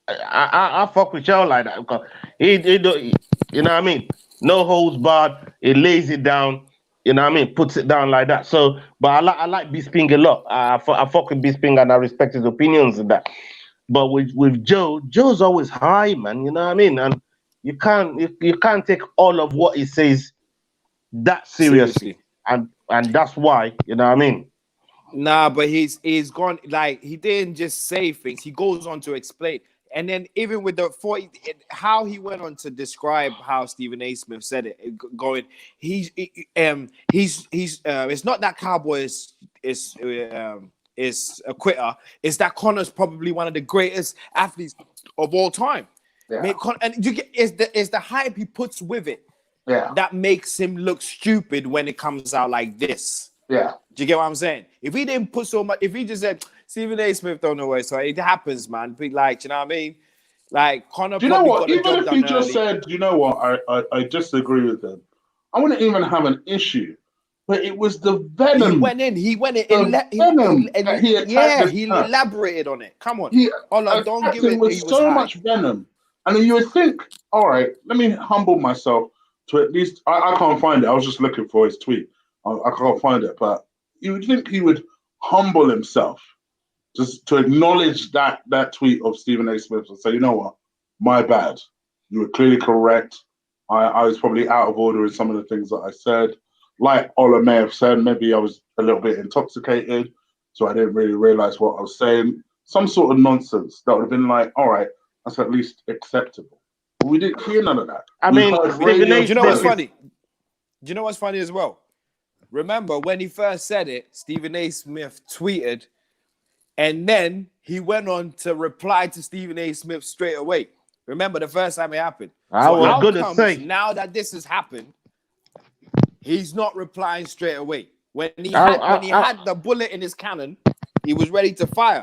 I fuck with Chell like that because he don't, you know what I mean? No holds barred. He lays it down. You know what I mean? Puts it down like that. So, but I like Bisping a lot. I fuck with Bisping and I respect his opinions and that. But with Joe's always high, man. You know what I mean? And you can't take all of what he says that seriously. And that's why, you know what I mean? Nah, but he's gone, like, he didn't just say things. He goes on to explain. And then even with how he went on to describe how Stephen A. Smith said it, going, it's not that Cowboy is a quitter. It's that Conor's probably one of the greatest athletes of all time. Yeah. And you get it's the hype he puts with it. Yeah. That makes him look stupid when it comes out like this. Yeah. Do you get what I'm saying? If he didn't put so much, if he just said Stephen A. Smith don't know where, so it happens, man. But like, you know what I mean? Like Conor Do you know probably what? got the Even job if he done just early. said, you know what, I disagree with him, I wouldn't even have an issue. But it was the He venom, went in. He went in. the venom that he attacked Yeah, this he man. elaborated on it. Come on, He Ola, don't attacked give him it. with He was so high. much venom. And then you would think, all right, let me humble myself to at least, I can't find it. I was just looking for his tweet. I can't find it. But you would think he would humble himself just to acknowledge that tweet of Stephen A. Smith and say, you know what, my bad. You were clearly correct. I was probably out of order in some of the things that I said. Like Ola may have said, maybe I was a little bit intoxicated, so I didn't really realize what I was saying. Some sort of nonsense that would have been like, all right, that's at least acceptable. But we didn't hear none of that. I We've mean, heard Stephen radio A. Do you know what's Smith silence. funny? Do you know what's funny as well? Remember when he first said it, Stephen A. Smith tweeted, and then he went on to reply to Stephen A. Smith straight away. Remember the first time it happened. I So was how gonna comes say, now that this has happened, he's not replying straight away? When he I had the bullet in his cannon, he was ready to fire.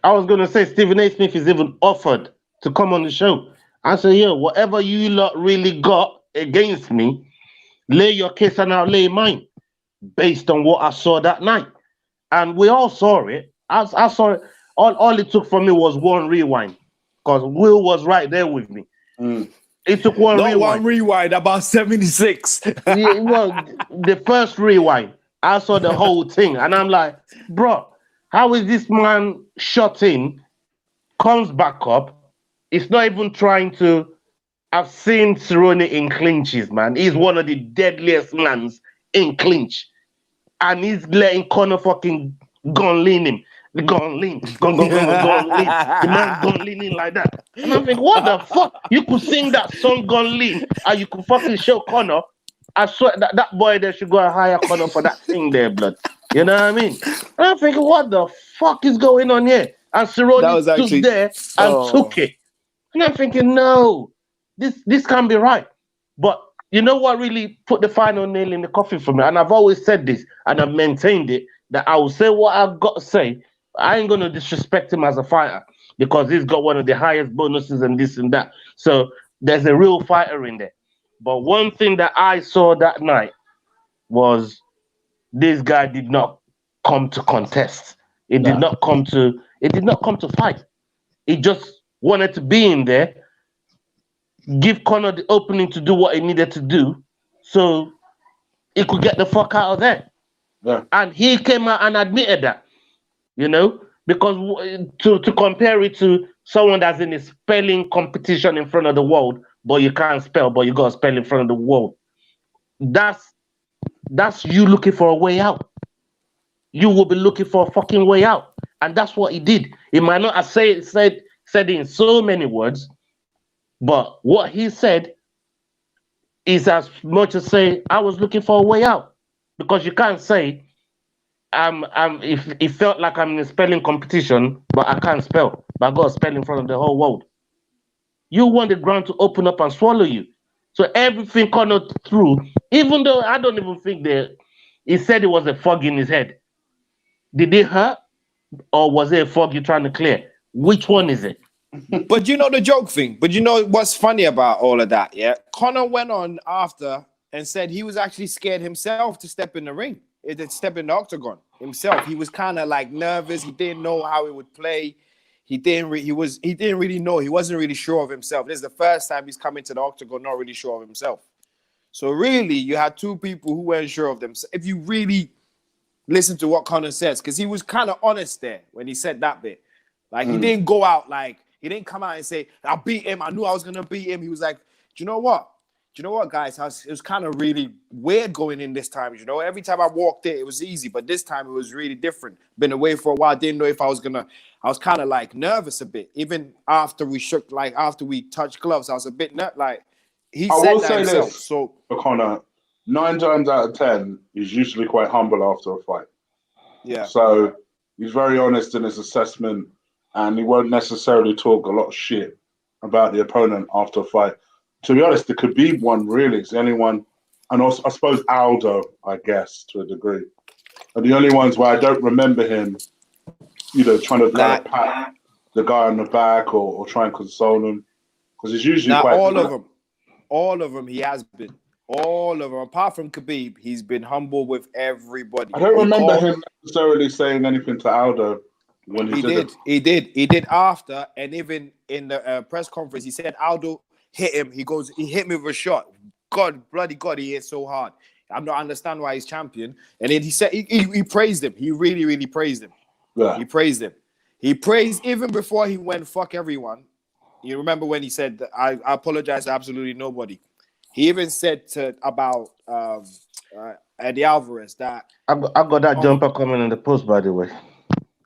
was gonna say Stephen A. Smith is even offered to come on the show. I said, yeah, whatever you lot really got against me, lay your case and I'll lay mine based on what I saw that night. And we all saw it. I saw it. All it took for me was one rewind. Because Will was right there with me. Mm. It took one Not rewind. one rewind, about 76. Yeah, well, the first rewind, I saw the whole thing, and I'm like, bro, how is this man shot in, comes back up? It's not even trying to. I've seen Cerrone in clinches, man. He's one of the deadliest mans in clinch, and he's letting Conor fucking gun lean him. The gun lean, gun lean. The man gun leaning like that. And I'm thinking, what the fuck? You could sing that song gun lean, and you could fucking show Conor. I swear that boy there should go and hire Conor for that thing there, blood. You know what I mean? And I'm thinking, what the fuck is going on here? And That Cerrone was stood actually there and took it. And I'm thinking, no, this can't be right. But you know what really put the final nail in the coffin for me? And I've always said this, and I've maintained it, that I will say what I've got to say. I ain't gonna disrespect him as a fighter because he's got one of the highest bonuses and this and that. So there's a real fighter in there. But one thing that I saw that night was this guy did not come to contest. It did not come to fight. He just wanted to be in there, give Conor the opening to do what he needed to do, so he could get the fuck out of there. Yeah. And he came out and admitted that, you know, because to compare it to someone that's in a spelling competition in front of the world, but you can't spell, but you got to spell in front of the world. That's you looking for a way out. You will be looking for a fucking way out. And that's what he did. He might not have said it in so many words, but what he said is as much as say, I was looking for a way out. Because you can't say, if it felt like I'm in a spelling competition, but I can't spell, but I got to spell in front of the whole world. You want the ground to open up and swallow you. So everything Conor through, even though I don't even think he said it was a fog in his head. Did it hurt? Or was it a fog you're trying to clear? Which one is it? But you know the joke thing. But you know what's funny about all of that, yeah? Conor went on after and said he was actually scared himself to step in the ring, to step in the octagon himself. He was kind of like nervous. He didn't know how he would play. He didn't really know. He wasn't really sure of himself. This is the first time he's come into the octagon not really sure of himself. So really, you had two people who weren't sure of themselves. If you really listen to what Conor says, because he was kind of honest there when he said that bit. Like, he didn't go out like, he didn't come out and say, I beat him. I knew I was going to beat him. He was like, do you know what? Do you know what, guys? It was kind of really weird going in this time. You know, every time I walked in, it was easy. But this time, it was really different. Been away for a while. Didn't know if I was was kind of like nervous a bit. Even after we touched gloves, I was a bit he I said will that say himself. this, So, Conor, 9 times out of 10, he's usually quite humble after a fight. yeah. So he's very honest in his assessment, and he won't necessarily talk a lot of shit about the opponent after a fight. To be honest, the Khabib one really is the only one, and also I suppose Aldo, I guess, to a degree, are the only ones where I don't remember him, trying to kind of pat the guy on the back or try and console him? Because he's usually Now, quite all good. of them, he has been. All of them, apart from Khabib, he's been humble with everybody. I don't remember him necessarily saying anything to Aldo when he did it. He did after, and even in the press conference, he said Aldo hit him. He hit me with a shot. Bloody God, he hit so hard. I'm not understand why he's champion. And then he said he praised him. He really, really praised him. Yeah. He praised him. He praised even before he went fuck everyone. You remember when he said, I apologize to absolutely nobody. He even said about Eddie Alvarez that... I got that jumper coming in the post, by the way.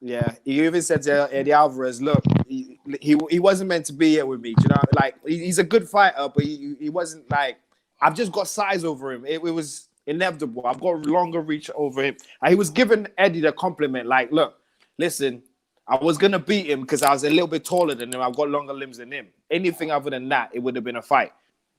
Yeah, he even said to Eddie Alvarez, look, he wasn't meant to be here with me. You know, like, he's a good fighter, but he wasn't like... I've just got size over him. It was inevitable. I've got longer reach over him. And he was giving Eddie the compliment, like, look, listen, I was going to beat him because I was a little bit taller than him. I've got longer limbs than him. Anything other than that, it would have been a fight.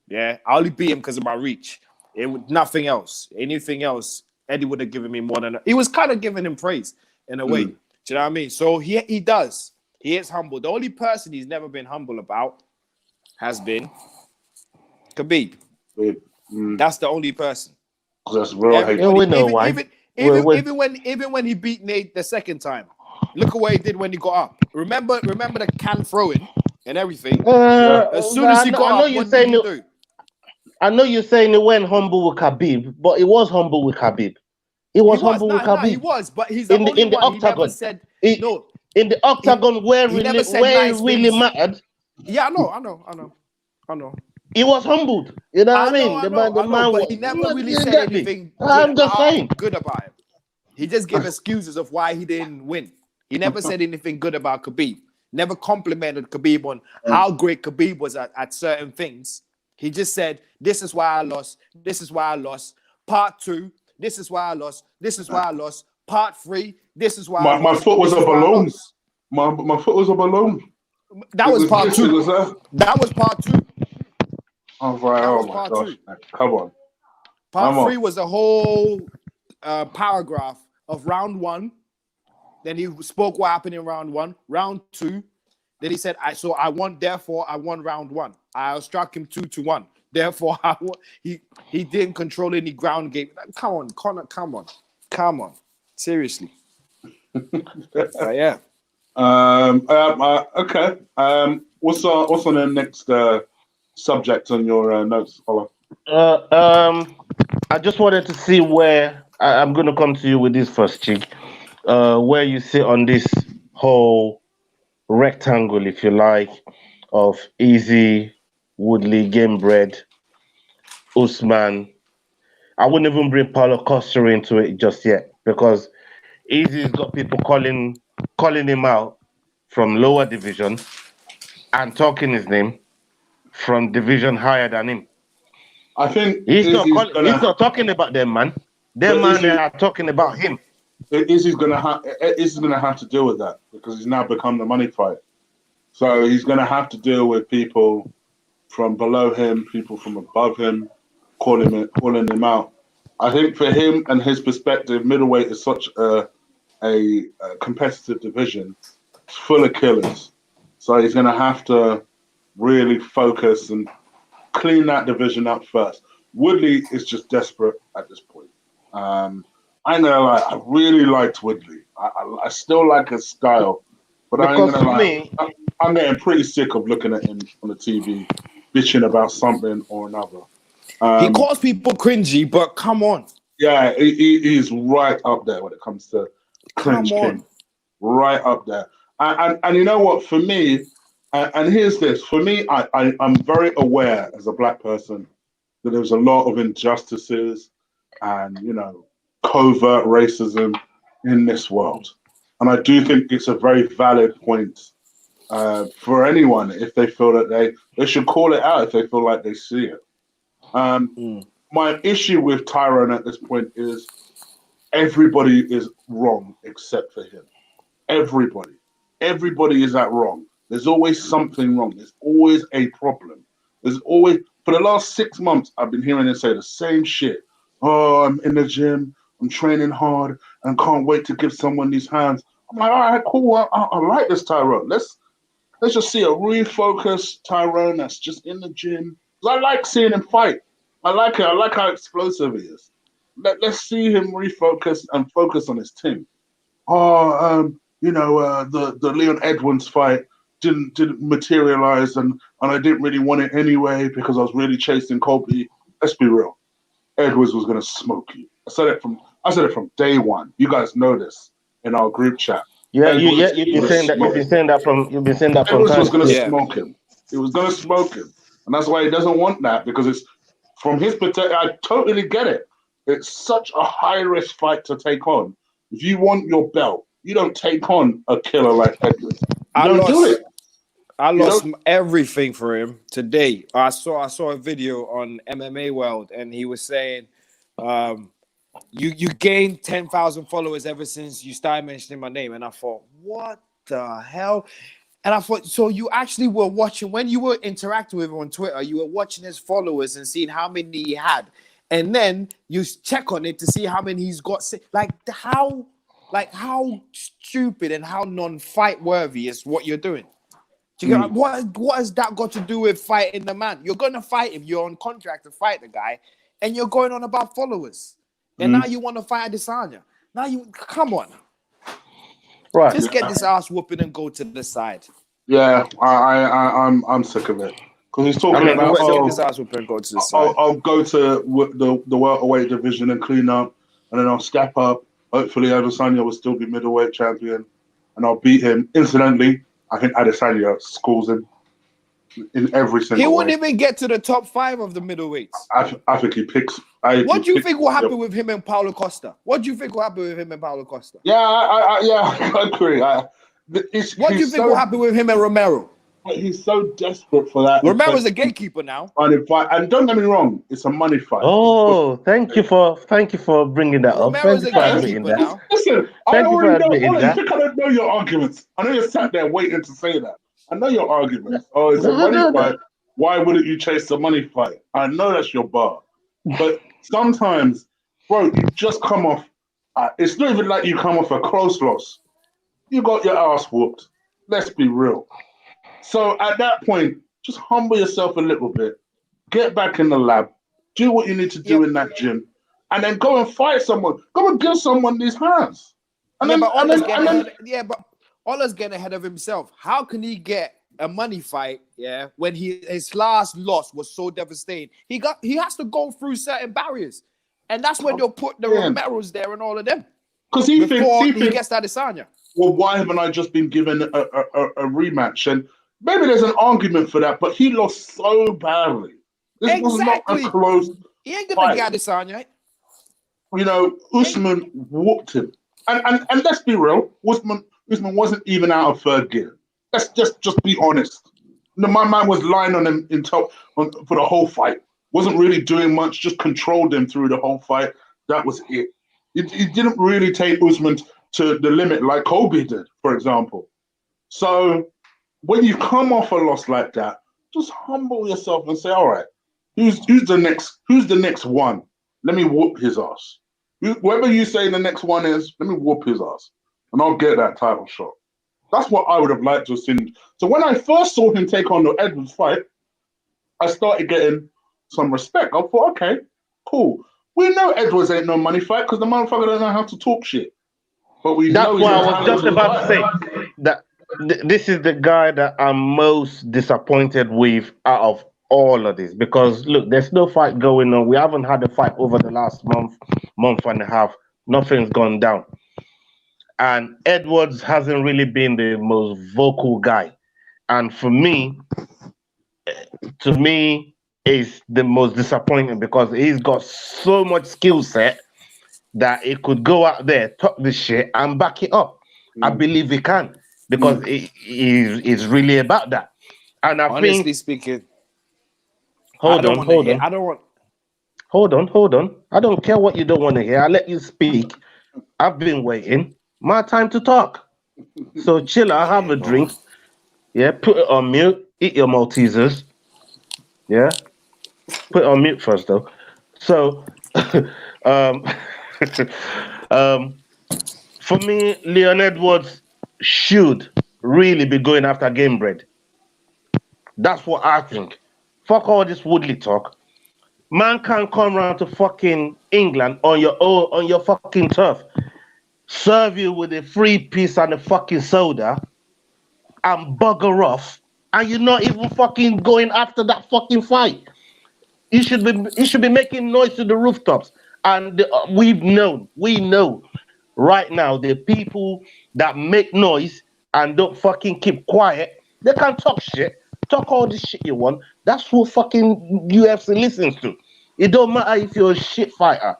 Yeah, I only beat him because of my reach. Nothing else. Anything else, Eddie would have given me more than... He was kind of giving him praise in a way. Do you know what I mean? So he does. He is humble. The only person he's never been humble about has been Khabib. That's the only person. That's real hate. We know why. Even when he beat Nate the second time, look at what he did when he got up. Remember the can throwing and everything. As soon as he got up, what did he do? I know you're saying he went humble with Khabib, but he was humble with Khabib. He was humble with Khabib. He was, but he's the only one. Octagon. He never said no. In the octagon, where it really mattered. Yeah, I know. He was humbled. You know what I mean? The man, but he never really said anything good about him. He just gave excuses of why he didn't win. He never said anything good about Khabib. Never complimented Khabib on how great Khabib was at certain things. He just said, this is why I lost. This is why I lost. Part 2, this is why I lost. This is why I lost. Part 3, this is why I lost. My foot was a balloon. My foot was a balloon. That was part 2. That was part 2. Oh, right. Oh my gosh. Come on. Part 3 was a whole paragraph of round 1. Then he spoke what happened in round 1. Round 2. Then he said, I won, therefore I won round 1. I struck him 2-1. Therefore, he didn't control any ground game. Come on, Connor, come on. Seriously. Yeah. Okay. What's on the next subject on your notes, Ola? I just wanted to see where I'm going to come to you with this first, Chig. Where you sit on this whole rectangle, if you like, of Easy, Woodley, Gamebred, Usman. I wouldn't even bring Paulo Costa into it just yet because Easy's got people calling him out from lower division and talking his name from division higher than him. I think he's not talking about them, man. Them man are talking about him. Izzy's gonna have to deal with that because he's now become the money fight. So he's gonna have to deal with people from below him, people from above him, calling him out. I think for him and his perspective, middleweight is such a competitive division. It's full of killers. So he's gonna have to really focus and clean that division up first. Woodley is just desperate at this point. I know, I really liked Woodley. I still like his style, but I'm getting pretty sick of looking at him on the TV, bitching about something or another. He calls people cringy, but come on. Yeah, he's right up there when it comes to cringe king. Right up there. And you know what? For me, and here's this. For me, I'm very aware as a black person that there's a lot of injustices and, covert racism in this world. And I do think it's a very valid point for anyone if they feel that they should call it out if they feel like they see it. My issue with Tyrone at this point is everybody is wrong except for him. Everybody is at wrong. There's always something wrong. There's always a problem. There's always, for the last 6 months, I've been hearing him say the same shit. Oh, I'm in the gym. I'm training hard and can't wait to give someone these hands. I'm like, all right, cool. I like this Tyrone. Let's let's just see a refocused Tyrone that's just in the gym. 'Cause I like seeing him fight. I like it. I like how explosive he is. Let's see him refocus and focus on his team. The Leon Edwards fight didn't materialize, and I didn't really want it anyway because I was really chasing Colby. Let's be real. Edwards was gonna smoke you. I said it from day one. You guys know this in our group chat. You've been saying that. You've been saying that from Edwards time. was gonna smoke him. He was gonna smoke him, and that's why he doesn't want that, because it's from his perspective. I totally get it. It's such a high risk fight to take on. If you want your belt, you don't take on a killer like Edwards. I lost everything for him today. I saw a video on MMA World, and he was saying, you gained 10,000 followers ever since you started mentioning my name. And I thought, what the hell? And I thought, so you actually were watching, when you were interacting with him on Twitter, you were watching his followers and seeing how many he had. And then you check on it to see how many he's got. How stupid and how non-fight worthy is what you're doing. Do you get what has that got to do with fighting the man? You're going to fight him. You're on contract to fight the guy, and you're going on about followers. And now you want to fight Adesanya. Now come on. Right. Just get this ass whooping and go to the side. Yeah, I'm sick of it. Because he's talking about, this ass whooping and go to the side. I'll go to the welterweight division and clean up, and then I'll step up. Hopefully, Adesanya will still be middleweight champion, and I'll beat him. Incidentally, I think Adesanya schools him in every single way. He wouldn't even get to the top 5 of the middleweights. I think he picks. What do you think will happen with him and Paulo Costa? What do you think will happen with him and Paulo Costa? Yeah, I agree. What do you think will happen with him and Romero? He's so desperate for that. Romero's a gatekeeper now. And don't get me wrong, it's a money fight. Oh, thank you for bringing that up. Romero's a gatekeeper now. Listen, I already know. You think I don't know your arguments? I know you're sat there waiting to say that. I know your arguments. Oh, it's a money fight. Why wouldn't you chase the money fight? I know that's your bar. But sometimes, bro, you just come off. It's not even like you come off a close loss. You got your ass whooped. Let's be real. So at that point, just humble yourself a little bit. Get back in the lab. Do what you need to do in that gym. And then go and fight someone. Go and give someone these hands. But Ola's getting ahead of himself. How can he get a money fight, when his last loss was so devastating? He has to go through certain barriers. And that's when they'll put the Romeros there and all of them. Because he gets that Adesanya. Well, why haven't I just been given a rematch? And maybe there's an argument for that, but he lost so badly. This was not a close He ain't gonna get Adesanya. You know, Usman whooped him. And let's be real, Usman wasn't even out of third gear. Let's just be honest. My man was lying on him for the whole fight. Wasn't really doing much, just controlled him through the whole fight. That was it. He didn't really take Usman to the limit like Colby did, for example. So when you come off a loss like that, just humble yourself and say, all right, who's the next one? Let me whoop his ass. Whoever you say the next one is, let me whoop his ass. And I'll get that title shot. That's what I would have liked to have seen. So when I first saw him take on the Edwards fight, I started getting some respect. I thought, okay, cool. We know Edwards ain't no money fight because the motherfucker don't know how to talk shit. But that's why I was just about to say that this is the guy that I'm most disappointed with out of all of this. Because look, there's no fight going on. We haven't had a fight over the last month and a half. Nothing's gone down. And Edwards hasn't really been the most vocal guy. And to me, is the most disappointing because he's got so much skill set that he could go out there, talk this shit, and back it up. I believe he can because he's really about that. And honestly speaking, hold on. I don't care what you don't want to hear. I'll let you speak. I've been waiting. My time to talk. So chill out, have a drink. Yeah, put it on mute. Eat your Maltesers. Yeah. Put it on mute first though. So for me, Leon Edwards should really be going after Game Bread. That's what I think. Fuck all this Woodley talk. Man can't come round to fucking England on your fucking turf, serve you with a free piece and a fucking soda, and bugger off, and you're not even fucking going after that fucking fight. You should be making noise to the rooftops. And we know right now the people that make noise and don't fucking keep quiet, they can talk shit, talk all this shit you want. That's who fucking UFC listens to. It don't matter if you're a shit fighter.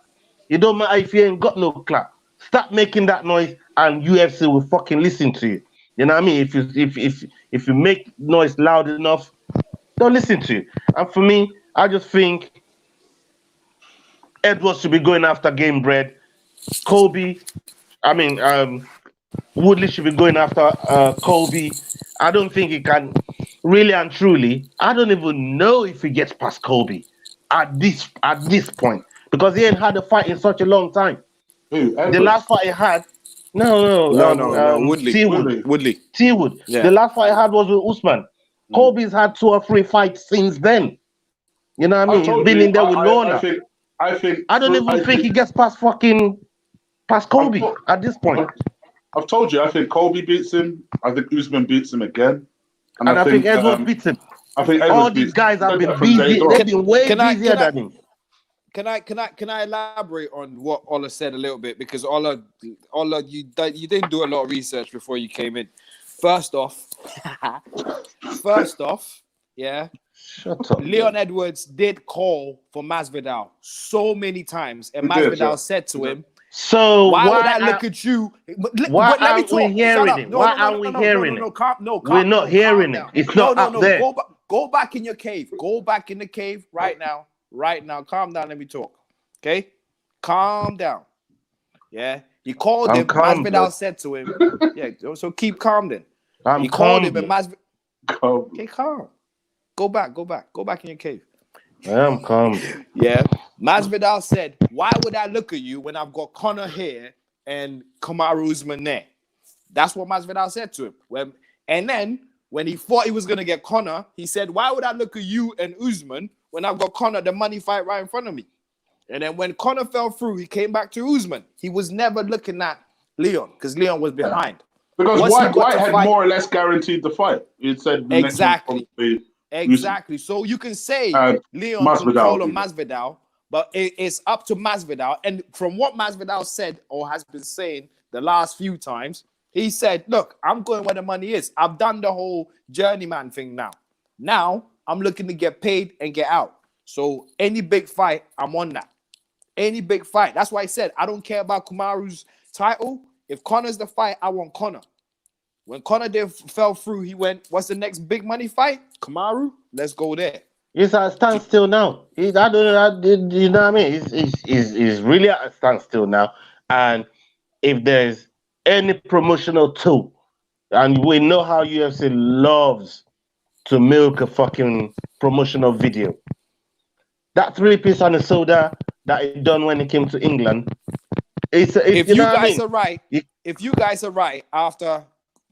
It don't matter if you ain't got no clap. Stop making that noise, and UFC will fucking listen to you. You know what I mean? If you make noise loud enough, they'll listen to you. And for me, I just think Edwards should be going after Game Bread. Woodley should be going after Colby. I don't think he can, really and truly. I don't even know if he gets past Colby at this point, because he ain't had a fight in such a long time. The last fight he had, Woodley. T-Wood. Yeah. The last fight he had was with Usman. Colby's had 2 or 3 fights since then. You know what I mean? He's been in there with Lorna. I don't even think he gets past Colby at this point. I've told you, I think Colby beats him. I think Usman beats him again. And I think Edwards beats him. I think all these guys have been busy. They've been way busier than him. Can I elaborate on what Ola said a little bit? Because Ola, you didn't do a lot of research before you came in. First off, yeah. Shut up. Leon Edwards did call for Masvidal so many times, and Masvidal said to him, "So why would I look at you? Why aren't we hearing it? Why aren't we hearing it? We're not hearing it. It's not up there. Go back in your cave. Go back in the cave right now. Right now. Calm down. Let me talk. Okay? Calm down. Yeah. He called him. Masvidal said to him, yeah, so keep calm then. He called him and Masvidal. Okay, calm. Go back in your cave. I am calm. Yeah. Masvidal said, why would I look at you when I've got Conor here and Kamaru Usman there? That's what Masvidal said to him. And then when he thought he was going to get Conor, he said, why would I look at you and Usman when I've got Conor, the money fight right in front of me? And then when Conor fell through, he came back to Usman. He was never looking at Leon because Leon was behind. Because White had more or less guaranteed the fight. He said Exactly. So you can say Leon control on Masvidal, but it's up to Masvidal. And from what Masvidal said or has been saying the last few times, he said, look, I'm going where the money is. I've done the whole journeyman thing now. Now I'm looking to get paid and get out. So any big fight, I'm on that. Any big fight. That's why I said I don't care about Kamaru's title. If Conor's the fight, I want Conor. When Conor fell through, he went, what's the next big money fight? Kamaru? Let's go there. He's at a standstill now. You know what I mean? He's really at a standstill now. And if there's any promotional tool, and we know how UFC loves to milk a fucking promotional video. That 3-piece and a soda that he done when he came to England. If you guys are right, after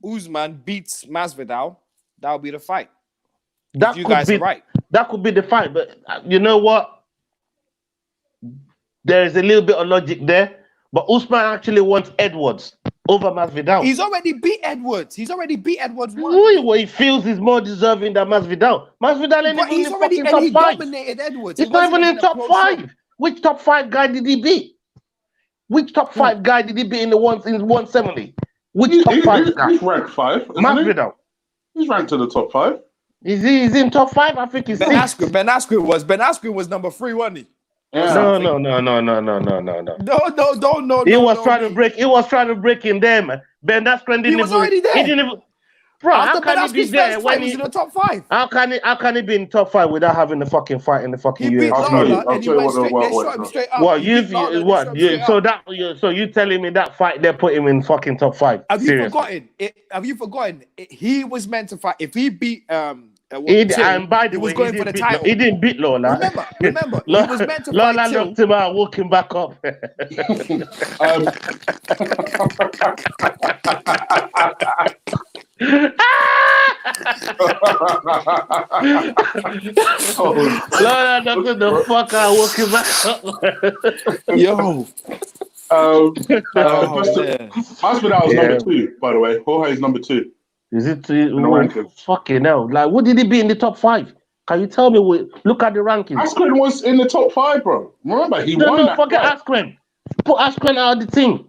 Usman beats Masvidal, that'll be the fight. That could be the fight, but you know what? There is a little bit of logic there. But Usman actually wants Edwards over Masvidal. He's already beat Edwards. Once. Well, he feels he's more deserving than Masvidal. Masvidal ain't even in the fucking top 5. Dominated Edwards. He's not even in top 5. Which top 5 guy did he beat? Which top 5 guy did he beat in 170? Which top 5 guy? He's ranked 5. Masvidal. He's ranked to the top 5. Is he in top 5? I think he's Ben Askren was number 3, wasn't he? Yeah. No. He was trying to break him there, man. Ben Askren didn't already there. He didn't even. Bro, how can he be there when he's in the top 5? How can he be in top 5 without having the fucking fight in the fucking UFC? I'll tell you what. So you telling me that fight they put him in fucking top 5? Have you forgotten? He was meant to fight. If he beat and by the way, going for the title. He didn't beat Lola. Remember, he was meant to Lola fight knocked him out, woke him back up. Lord, I'm going the fuck out walking back up. Yo. Masvidal's number 2, by the way. Jorge's number 2 Is it in the rankings. fucking hell? Like, what did he be in the top 5? Can you tell me? Look at the rankings. Askren was in the top 5, bro. Remember, he won that. Forget Askren. Put Askren out of the team.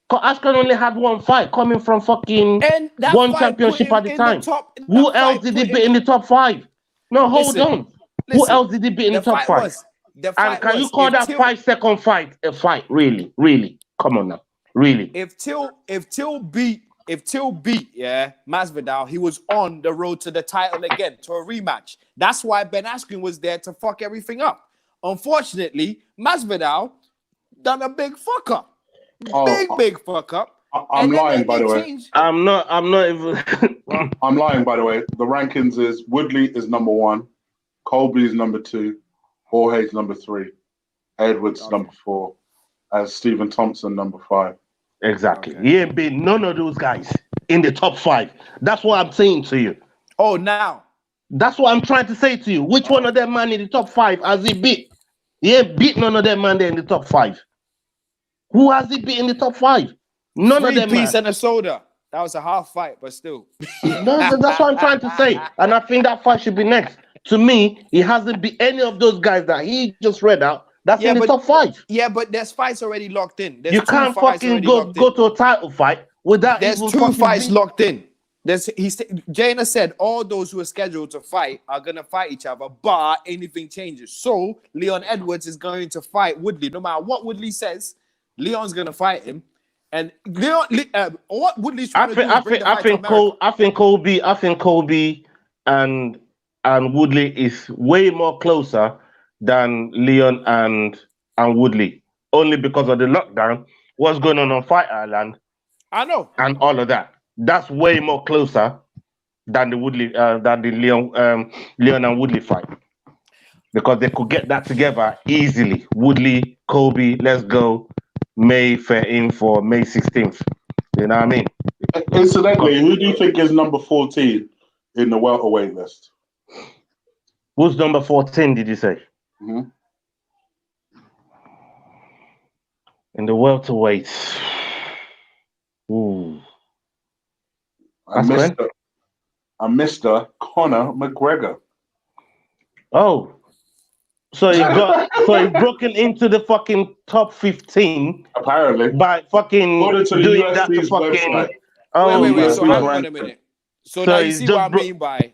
Because Askren only had one fight coming from fucking one championship at the time. Who else did he beat in the top 5? No, hold on. Who else did he beat in the top 5? And can you call that 5-second fight a fight? Really? Really? Come on now. Really? If Till beat Masvidal, he was on the road to the title again, to a rematch. That's why Ben Askren was there to fuck everything up. Unfortunately, Masvidal done a big fuck up. Big fuck up. I'm lying, by the way. I'm not even. I'm lying, by the way. The rankings is Woodley is number 1, Colby is number 2, Jorge's number 3, Edwards number 4, and Stephen Thompson number 5. Exactly. He ain't beat none of those guys in the top 5. That's what I'm saying to you. Oh, now. That's what I'm trying to say to you. Which one of them man in the top 5 has he beat? He ain't beat none of them man there in the top 5. Who has he beat in the top 5? None of them. 3 piece and a soda. That was a half fight, but still. That's what I'm trying to say. And I think that fight should be next. To me, he hasn't beat any of those guys that he just read out. That's in the top 5. Yeah, but there's fights already locked in. You can't fucking go to a title fight without. There's 2 fights locked in. Jaina said all those who are scheduled to fight are gonna fight each other, but anything changes. So Leon Edwards is going to fight Woodley. No matter what Woodley says, Leon's gonna fight him. And what Woodley's trying to do is bring the fight to America. I think Colby and Woodley is way more closer than Leon and Woodley, only because of the lockdown. What's going on Fight Island? I know, and all of that. That's way more closer than the Woodley, than the Leon and Woodley fight, because they could get that together easily. Woodley, Colby, let's go. May fair in for May 16th. You know what I mean? Incidentally, who do you think is number 14 in the welterweight list? Who's number 14? Did you say? Mm-hmm. In the welterweights. Ooh. Mr. Conor McGregor. Oh. So he broken into the fucking top 15. Apparently. By fucking doing that to fucking website. Wait. So hang on a minute. So now you see what I mean by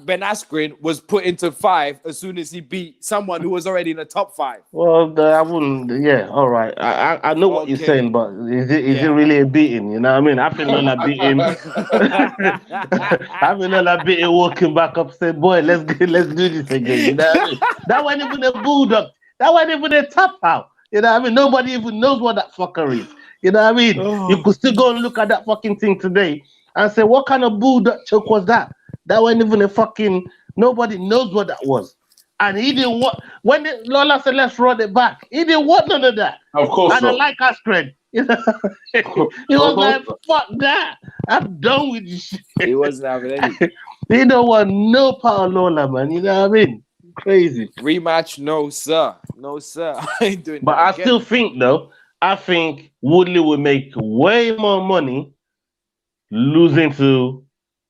Ben Askren was put into 5 as soon as he beat someone who was already in the top 5. Well, I wouldn't. Yeah, all right. I know what you're saying, but is it really a beating? You know what I mean? I think Lola beat him. I think Lola beat him walking back up, saying, "Boy, let's do this again." You know what I mean? That wasn't even a bulldog. That wasn't even a tap out. You know what I mean? Nobody even knows what that fucker is. You know what I mean? You could still go and look at that fucking thing today and say, "What kind of bulldog choke was that?" That wasn't even a fucking. Nobody knows what that was. And he didn't want, when Lola said, "Let's run it back," he didn't want none of that. Of course. And I like Askren. You know? He was like, "Fuck that. I'm done with this shit." He wasn't having any. He don't want no part of Lola, man. You know what I mean? Crazy. Rematch, no, sir. No, sir. I ain't doing but that. I still think, though, Woodley will make way more money losing to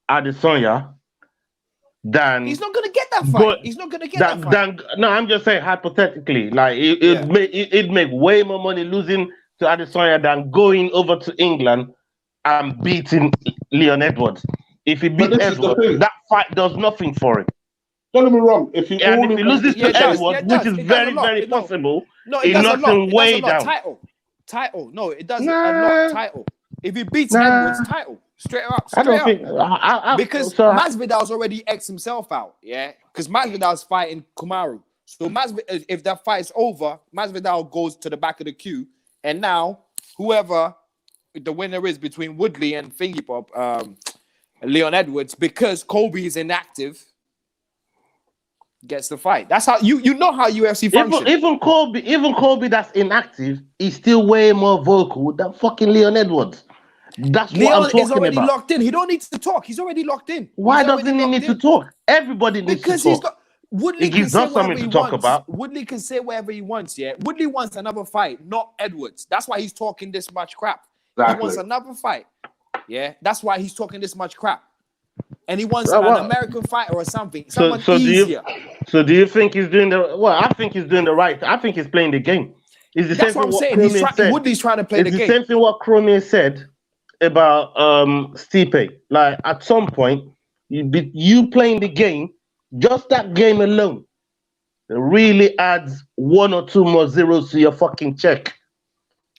Adesanya than he's not gonna get that fight. He's not gonna get that fight. No, I'm just saying hypothetically, like it'd make way more money losing to Adesanya than going over to England and beating Leon Edwards. If he beats Edwards, that fight does nothing for him. Don't get me wrong. If he loses to Edwards, which is very, very possible, it knocks him way down. Title. No, it doesn't. Title. If he beats Edwards, title. Straight up. Because Masvidal's already X'd himself out, yeah? Because Masvidal's fighting Kamaru. So if that fight's over, Masvidal goes to the back of the queue, and now whoever the winner is between Woodley and Thingy Pop, Leon Edwards, because Colby is inactive, gets the fight. That's how you know how UFC functions. Even Colby that's inactive is still way more vocal than fucking Leon Edwards. That's what Leon I'm talking is already about. locked in. He don't need to talk. He's already locked in. Why He's already doesn't he locked need to in. talk? Everybody needs Because to he's talk. got Woodley It can gives say us whatever something he to talk wants. about. Woodley can say whatever he wants, yeah. Woodley wants another fight, not Edwards. That's why he's talking this much crap. Exactly. He wants another fight. Yeah. That's why he's talking this much crap. And he wants Well, an American fighter or something. So, Someone so do easier. do you think he's doing the? Well, I think he's doing the right. I think he's playing the game. It's the That's same what thing I'm what saying. Chromie said. Woodley's trying to play It's the the game. same thing what Chromie said about Stipe. Like at some point, you playing the game, just that game alone, it really adds 1 or 2 more zeros to your fucking check.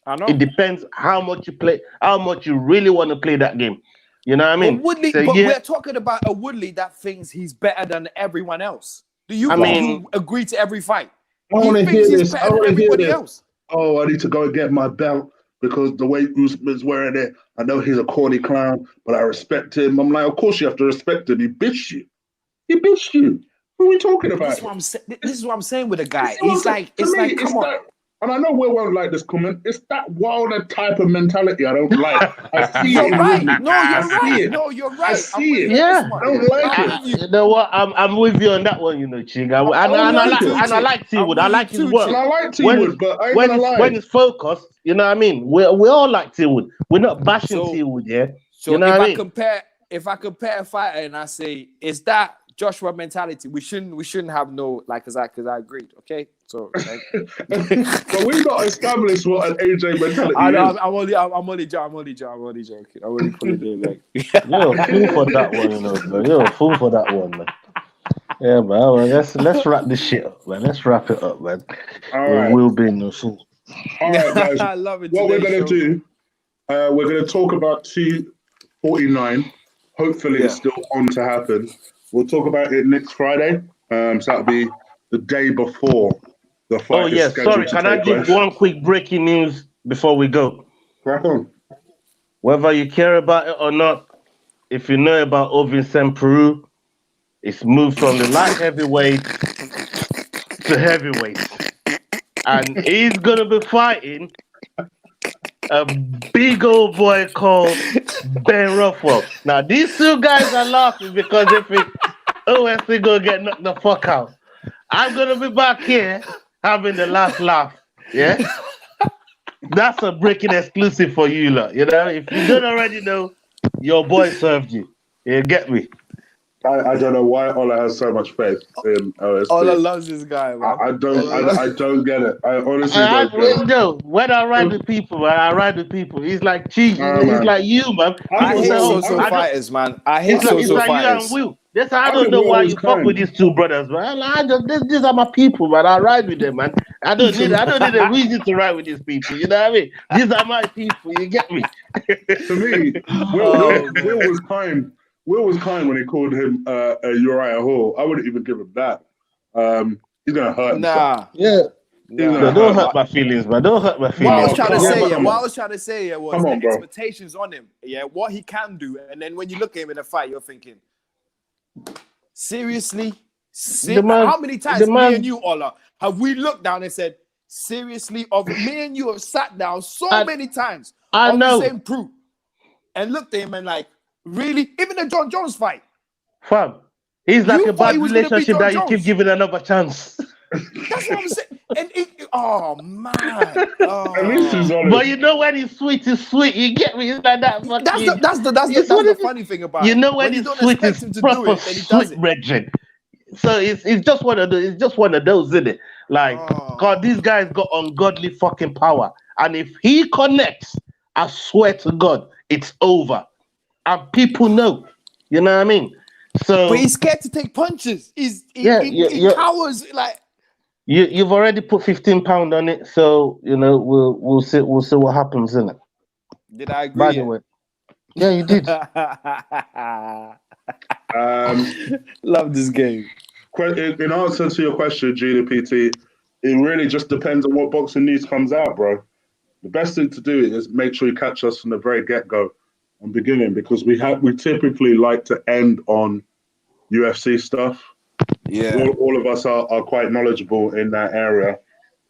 I know. It depends how much you play, how much you really want to play that game. You know what I mean? But Woodley, So, but yeah, we're talking about a Woodley that thinks he's better than everyone else. Do you I think mean- you agree to every fight? I want to He hear thinks he's this. I better than want to hear everybody this. else. Oh, I need to go and get my belt because the way Usman's wearing it, I know he's a corny clown, but I respect him. I'm like, of course you have to respect him. He bitched you. He bitched you. What are we talking about? This is what I'm saying. This is what I'm saying with a guy. You see what He's I'm like, saying? it's To me, like, come on. that, and I know we won't like this comment. It's that wilder type of mentality I don't like. I see it You're in right. Woodley. No, you're I see right. it. No, you're I right. see I'm with it. you on Yeah. this one. I don't like I'm it. with you. You know what? I'm with you on that one. You know, Chig. I like T-Wood. I like his work. And I like When T-Wood, but I ain't when gonna it's lie. when it's focused, you know what I mean. We all like T-Wood. We're not bashing So- T-Wood, yeah. So You know if what I I mean? compare a fighter and I say, is that Joshua mentality? We shouldn't have no like, cause I agreed. Okay, so But we've not established what an AJ mentality I'm is. only joking. I'm only pulling it like. You're a fool for that one, you know, man. You're a fool for that one, man. Yeah, man. Well, let's wrap this shit up, man. Let's wrap it up, man. All We right. will be no fool. All right, guys. I love it. What we're today's going to show. do, we're going to talk about 249. Hopefully, it's still on to happen. We'll talk about it next Friday. So that'll be the day before the fight. Oh is yes, scheduled sorry. to Can I take give place. one quick breaking news before we go? Crack on. Whether you care about it or not, if you know about Ovin Peru, it's moved from the light heavyweight to heavyweight. And he's going to be fighting a big old boy called Ben Rothwell. Now, these two guys are laughing because they think OSC going to get knocked the fuck out. I'm going to be back here having the last laugh. Yeah? That's a breaking exclusive for you, lot. You know, if you don't already know, your boy served you. You get me? I don't know why Ola has so much faith in OSP. Ola loves this guy, man. I don't get it. I honestly don't get it. No, when I ride with people, man, I ride with people. He's like Chig, man. he's like you, man. I People hate say, oh, so-so I don't- fighters, man. I hate It's like you fighters. and Will. This I I don't think know Will why was you fuck kind. with these two brothers, man. These are my people, man. I ride with them, man. I don't need a reason to ride with these people. You know what I mean? These are my people. You get me? To me, Will was kind. Will was kind when he called him Uriah Hall. I wouldn't even give him that. He's gonna hurt himself. Yeah. Nah. Don't hurt my feelings, man. Don't hurt my What I feelings. was trying to come say, on, yeah, come what on. I was trying to say, yeah, was Come on, the bro. expectations on him, yeah, what he can do, and then when you look at him in a fight, you're thinking, seriously, The man- how many times the man- me and you, Ola, have we looked down and said, seriously, me and you have sat down so many times I on know. the same proof and looked at him and like, really, even the John Jones fight. Fam, he's like You a thought bad he was gonna beat relationship John that you Jones. keep giving another chance. That's what I'm saying. And oh man, At least he's honest. But you know when he's sweet, you get me? It's like that. that's the funny thing about it. You know when you he's don't sweet, expect it's him to do proper it, then he does sweet it. brethren. So it's just one of those. It's just one of those, isn't it? Like, God, these guys got ungodly fucking power, and if he connects, I swear to God, it's over, and people know. You know what I mean? So, But he's scared to take punches. He cowers like. You've already put £15 on it, so you know we'll see what happens in it. Did I agree? By the way, yeah, you did. Love this game. In answer to your question, Gina PT, it really just depends on what boxing news comes out, bro. The best thing to do is make sure you catch us from the very get-go and beginning, because we typically like to end on UFC stuff. Yeah. All of us are quite knowledgeable in that area.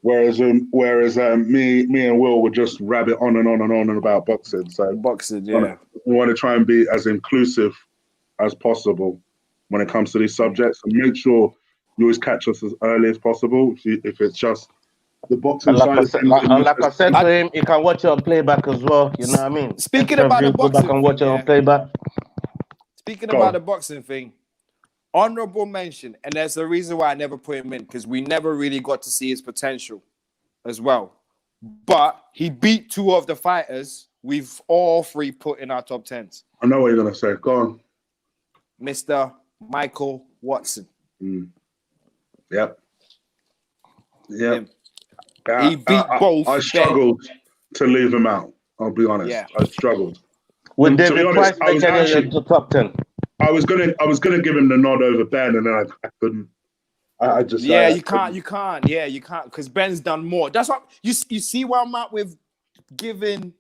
Whereas me and Will would just rabbit on and on and on and about boxing. So Boxing, yeah. we want to try and be as inclusive as possible when it comes to these subjects, and make sure you always catch us as early as possible. If it's just the boxing And like side I of said, things, like I said to him, you can watch it on playback as well. You know what I mean? Speaking Extra about the views, go back boxing and watch thing, it on yeah. playback. Speaking Go about on. the boxing thing, honorable mention, and that's the reason why I never put him in, because we never really got to see his potential as well. But he beat two of the fighters we've all three put in our top 10s. I know what you're gonna say. Go on. Mr. Michael Watson. Yep. Him. He beat both. I struggled to leave him out. I'll be honest. Yeah. I struggled. With And to be David honest, Price making it into top 10. I was gonna give him the nod over Ben, and then I couldn't. I just You can't, because Ben's done more. That's what you see where I'm at with giving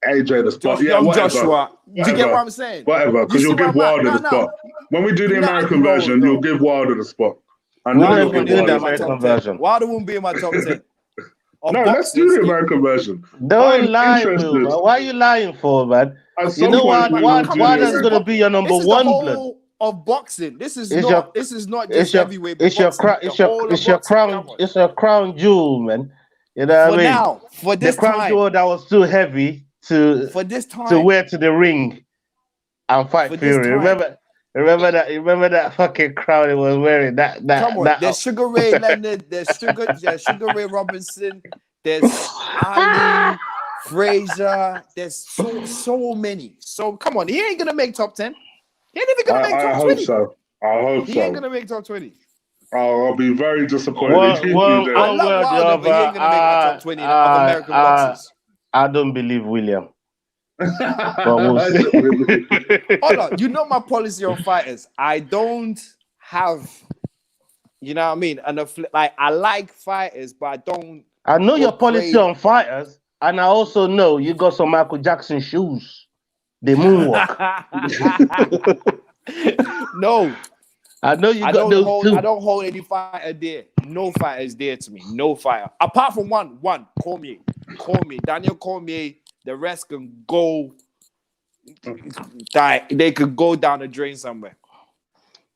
AJ the spot. young whatever. Joshua. Do you get what I'm saying? Whatever, because you'll give Wilder the spot. When we do the American version, you'll give Wilder the spot. I know Wilder you'll will give do the Wilder. American version. Wilder won't be in my top 10. No, let's do the American version. Don't I'm lie, interested. Will, man. Why are you lying for, man? At You some know point, what? we will do Wilder's the- going to be your number This is one the blood. whole of boxing. This is It's not your- just heavyweight boxing. It's your crown. It's your crown. Come on. It's your crown jewel, man. You know what I mean? Now, for this the crown time, jewel that was too heavy to wear to the ring and fight For this Fury. time. Remember that fucking crown he was wearing. Come on, there's Sugar Ray Leonard, there's Sugar Ray Robinson, there's Ali, Frazier, there's so many. So come on, he ain't gonna make top 10. He ain't even gonna make top 20. I hope so. He ain't gonna make top 20. I'll be very disappointed. if you Well, do I that. love Wilder, but he ain't gonna make my top 20 of American boxers. I don't believe William. But we'll see. Hold on, you know my policy on fighters. I don't have, you know what I mean? And I like fighters, but I don't. I know your policy crazy. on fighters, and I also know you got some Michael Jackson shoes. The moonwalk. No, I know you got those too. I don't hold any fighter dear. No fighter is dear to me. No fighter. Apart from one. Cormier. Daniel Cormier. The rest can go. They could go down the drain somewhere.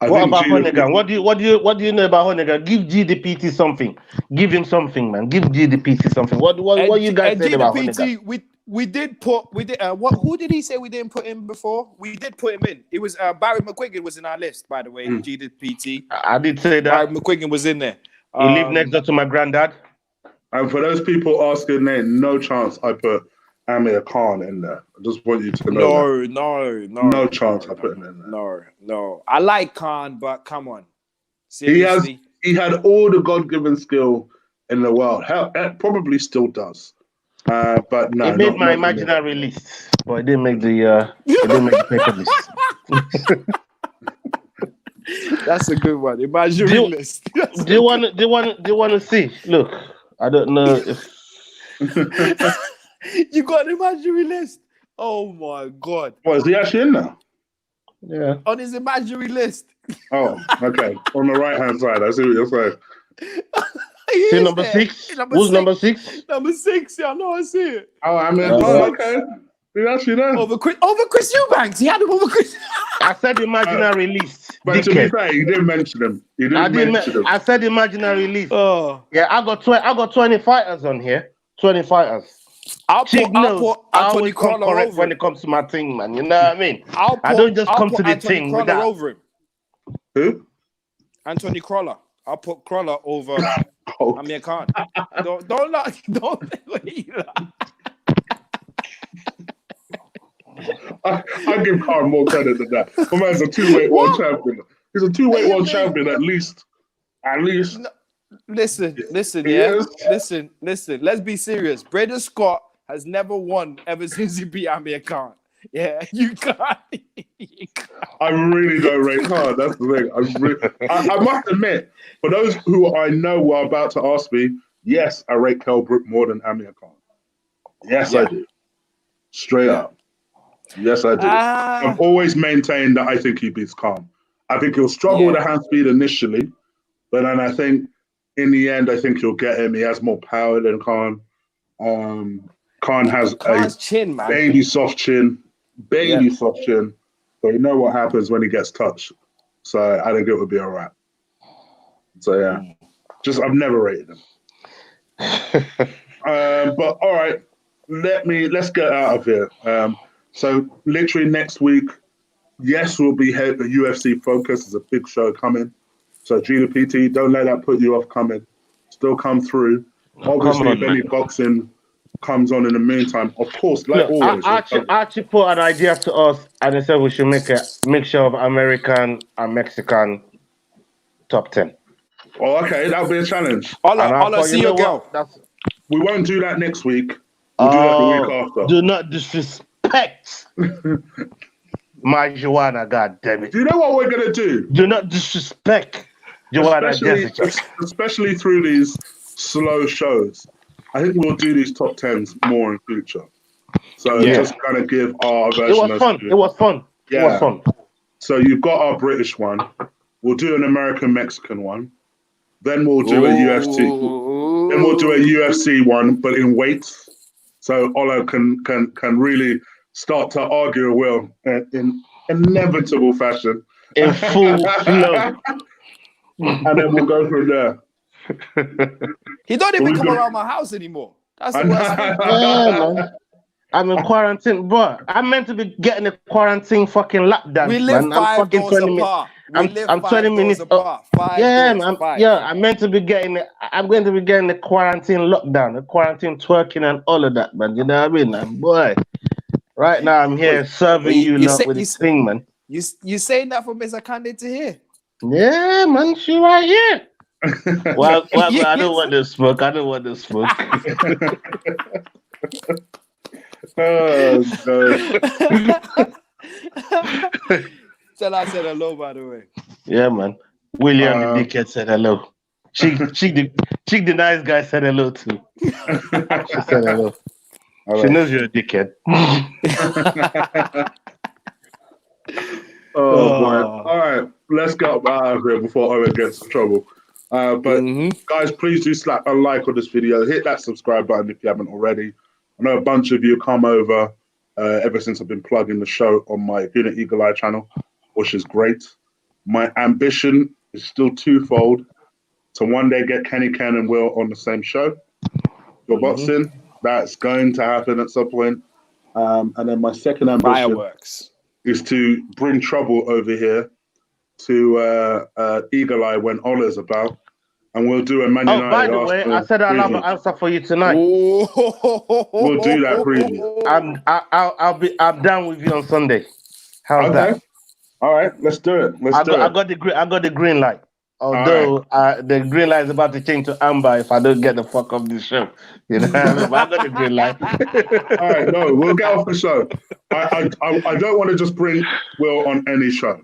What about Honegan? What do you know about Honegan? Give GDPT something. Give him something, man. Give GDPT something. What you guys said about Honegan? We did. Who did he say we didn't put in before? We did put him in. It was Barry McQuiggan was in our list, by the way. GDPT. I did say that. Barry McQuiggan was in there. He lived next door to my granddad. And for those people asking, there ain't no chance I put Amir Khan in there. I just want you to know. No chance I put him in there. No. I like Khan, but come on. Seriously. He had all the God-given skill in the world. Hell, it probably still does. But no. He made my imaginary list, but it didn't make the paper list. That's a good one. Imaginary list. Do you want to see? Look, I don't know if you got an imaginary list. Oh my god! What, is he actually in there? Yeah, on his imaginary list. Oh, okay. On the right hand side, I see what you're saying. See number 6? Who's number 6? Number 6. Yeah, I know. I see it. Oh, I mean, okay. He's actually there. Over Chris Eubanks. He had him over Chris. I said imaginary list. But to be fair, he didn't mention him. I said imaginary list. Oh. Yeah, I got 20 fighters on here. 20 fighters. I'll put Anthony Crawler over when it comes to my thing, man. You know what I mean? I don't just come to the thing with that. Over him. Who? Anthony Crawler. I'll put Crawler over Amir Khan. Don't I give Khan more credit than that. My man's a 2-weight world champion. He's a 2-weight world champion at least. No, listen. Listen. Let's be serious. Braden Scott has never won ever since he beat Amir Khan. Yeah, you can't. I really don't rate Khan. That's the thing. I must admit, for those who I know were about to ask me, yes, I rate Kell Brook more than Amir Khan. Yes, I do. Straight up. Yes, I do. I've always maintained that I think he beats Khan. I think he'll struggle with the hand speed initially, but then I think in the end, I think you'll get him. He has more power than Khan. Khan has Khan's a chin, man. baby soft chin. So you know what happens when he gets touched. So I think it would be all right. So yeah, I've never rated him. But all right, let's get out of here. So literally next week, yes, we'll be the UFC focus. There's a big show coming. So GDPT, don't let that put you off coming. Still come through. Obviously, if any boxing comes on in the meantime, of course, like always. I actually put an idea to us, and they said we should make a mixture of American and Mexican top 10. Oh, okay, that'll be a challenge. Ola, see your girl. We won't do that next week. We'll do that the week after. Do not disrespect my Joanna, God damn it. Do you know what we're going to do? Do not disrespect Joanna, especially through these slow shows. I think we'll do these top 10s more in future. So just kind of give our version. It was fun. So you've got our British one. We'll do an American-Mexican one. Then we'll do a UFC. Then we'll do a UFC one, but in weights. So Ola can really start to argue a will in inevitable fashion. In full flow. And then we'll go from there. He don't even come around my house anymore. That's the worst thing. Yeah, man. I'm in quarantine, bro. I'm meant to be getting a quarantine fucking lockdown. We live man. five doors apart. I'm 20 minutes apart. I'm meant to be getting. I'm going to be getting the quarantine lockdown, the quarantine twerking, and all of that, man. You know what I mean, man? Boy? Right now, I'm here serving you lot with this thing, man. You saying that for Mr. Kande to hear? Yeah, man. She right here. well, I don't want to smoke. Oh, God. Tell I said hello, by the way. Yeah, man. William the dickhead said hello. Chig the nice guy said hello too. She said hello. She knows you're a dickhead. Boy. All right, let's get out of here before Owen gets in trouble. Guys, please do slap a like on this video. Hit that subscribe button if you haven't already. I know a bunch of you come over ever since I've been plugging the show on my Unit Eagle Eye channel, which is great. My ambition is still twofold: to one day get Kenny Ken and Will on the same show. Your boxing, that's going to happen at some point. And then my second ambition is to bring trouble over here to Eagle Eye when Ola's about. And we'll do a Man United. Oh, by the way, I said another answer for you tonight. We'll do that preview. I'm down with you on Sunday. How's that? All right, let's do it. I got the green light. Although the green light is about to change to amber if I don't get the fuck off this show. You know what I mean? But I got the green light. All right, no, we'll get off the show. I don't want to just bring Will on any show.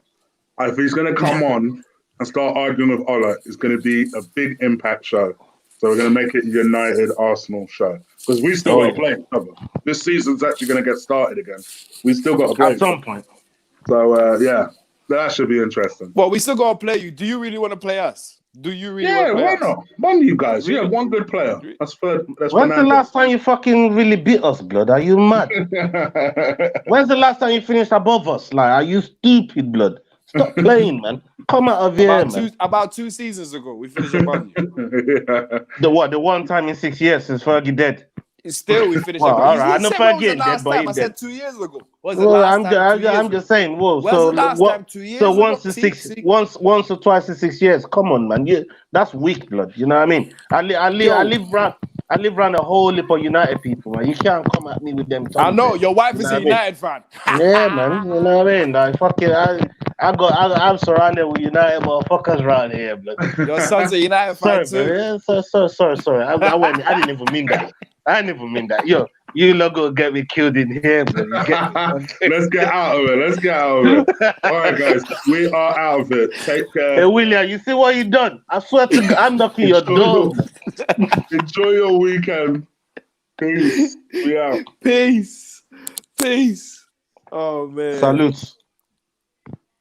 If he's going to come on and start arguing with Ola, it's going to be a big impact show. So we're going to make it a United Arsenal show. Because we still got to play each other. This season's actually going to get started again. We still got to play. At some point. So, that should be interesting. Well, we still got to play you. Do you really want to play us? Do you really want to play us? Yeah, why not? One of you guys. Really? Yeah, one good player. That's When's the last time you fucking really beat us, blood? Are you mad? When's the last time you finished above us? Like, are you stupid, blood? Stop playing, man. Come out of here, man. About 2 seasons ago, we finished above you. The one time in 6 years since Fergie dead? Still, we finished above you. All right, I know Fergie dead, but I said 2 years ago. I'm just saying. Whoa, so once or twice in 6 years. Come on, man. That's weak, blood. You know what I mean? I live around a whole heap of United people, man. You can't come at me with them. I know your wife is a United fan. Yeah, man. You know what I mean? Like, I'm surrounded with United motherfuckers around here, blood. Your son's a United fan too. Yeah, sorry. I didn't even mean that. Yo, you lot gonna get me killed in here, bro. Let's get out of it. All right, guys, we are out of it. Take care. Hey, William, you see what you done? I swear to God, I'm knocking your door. Enjoy your weekend. Peace. We out. Peace. Oh man. Salute.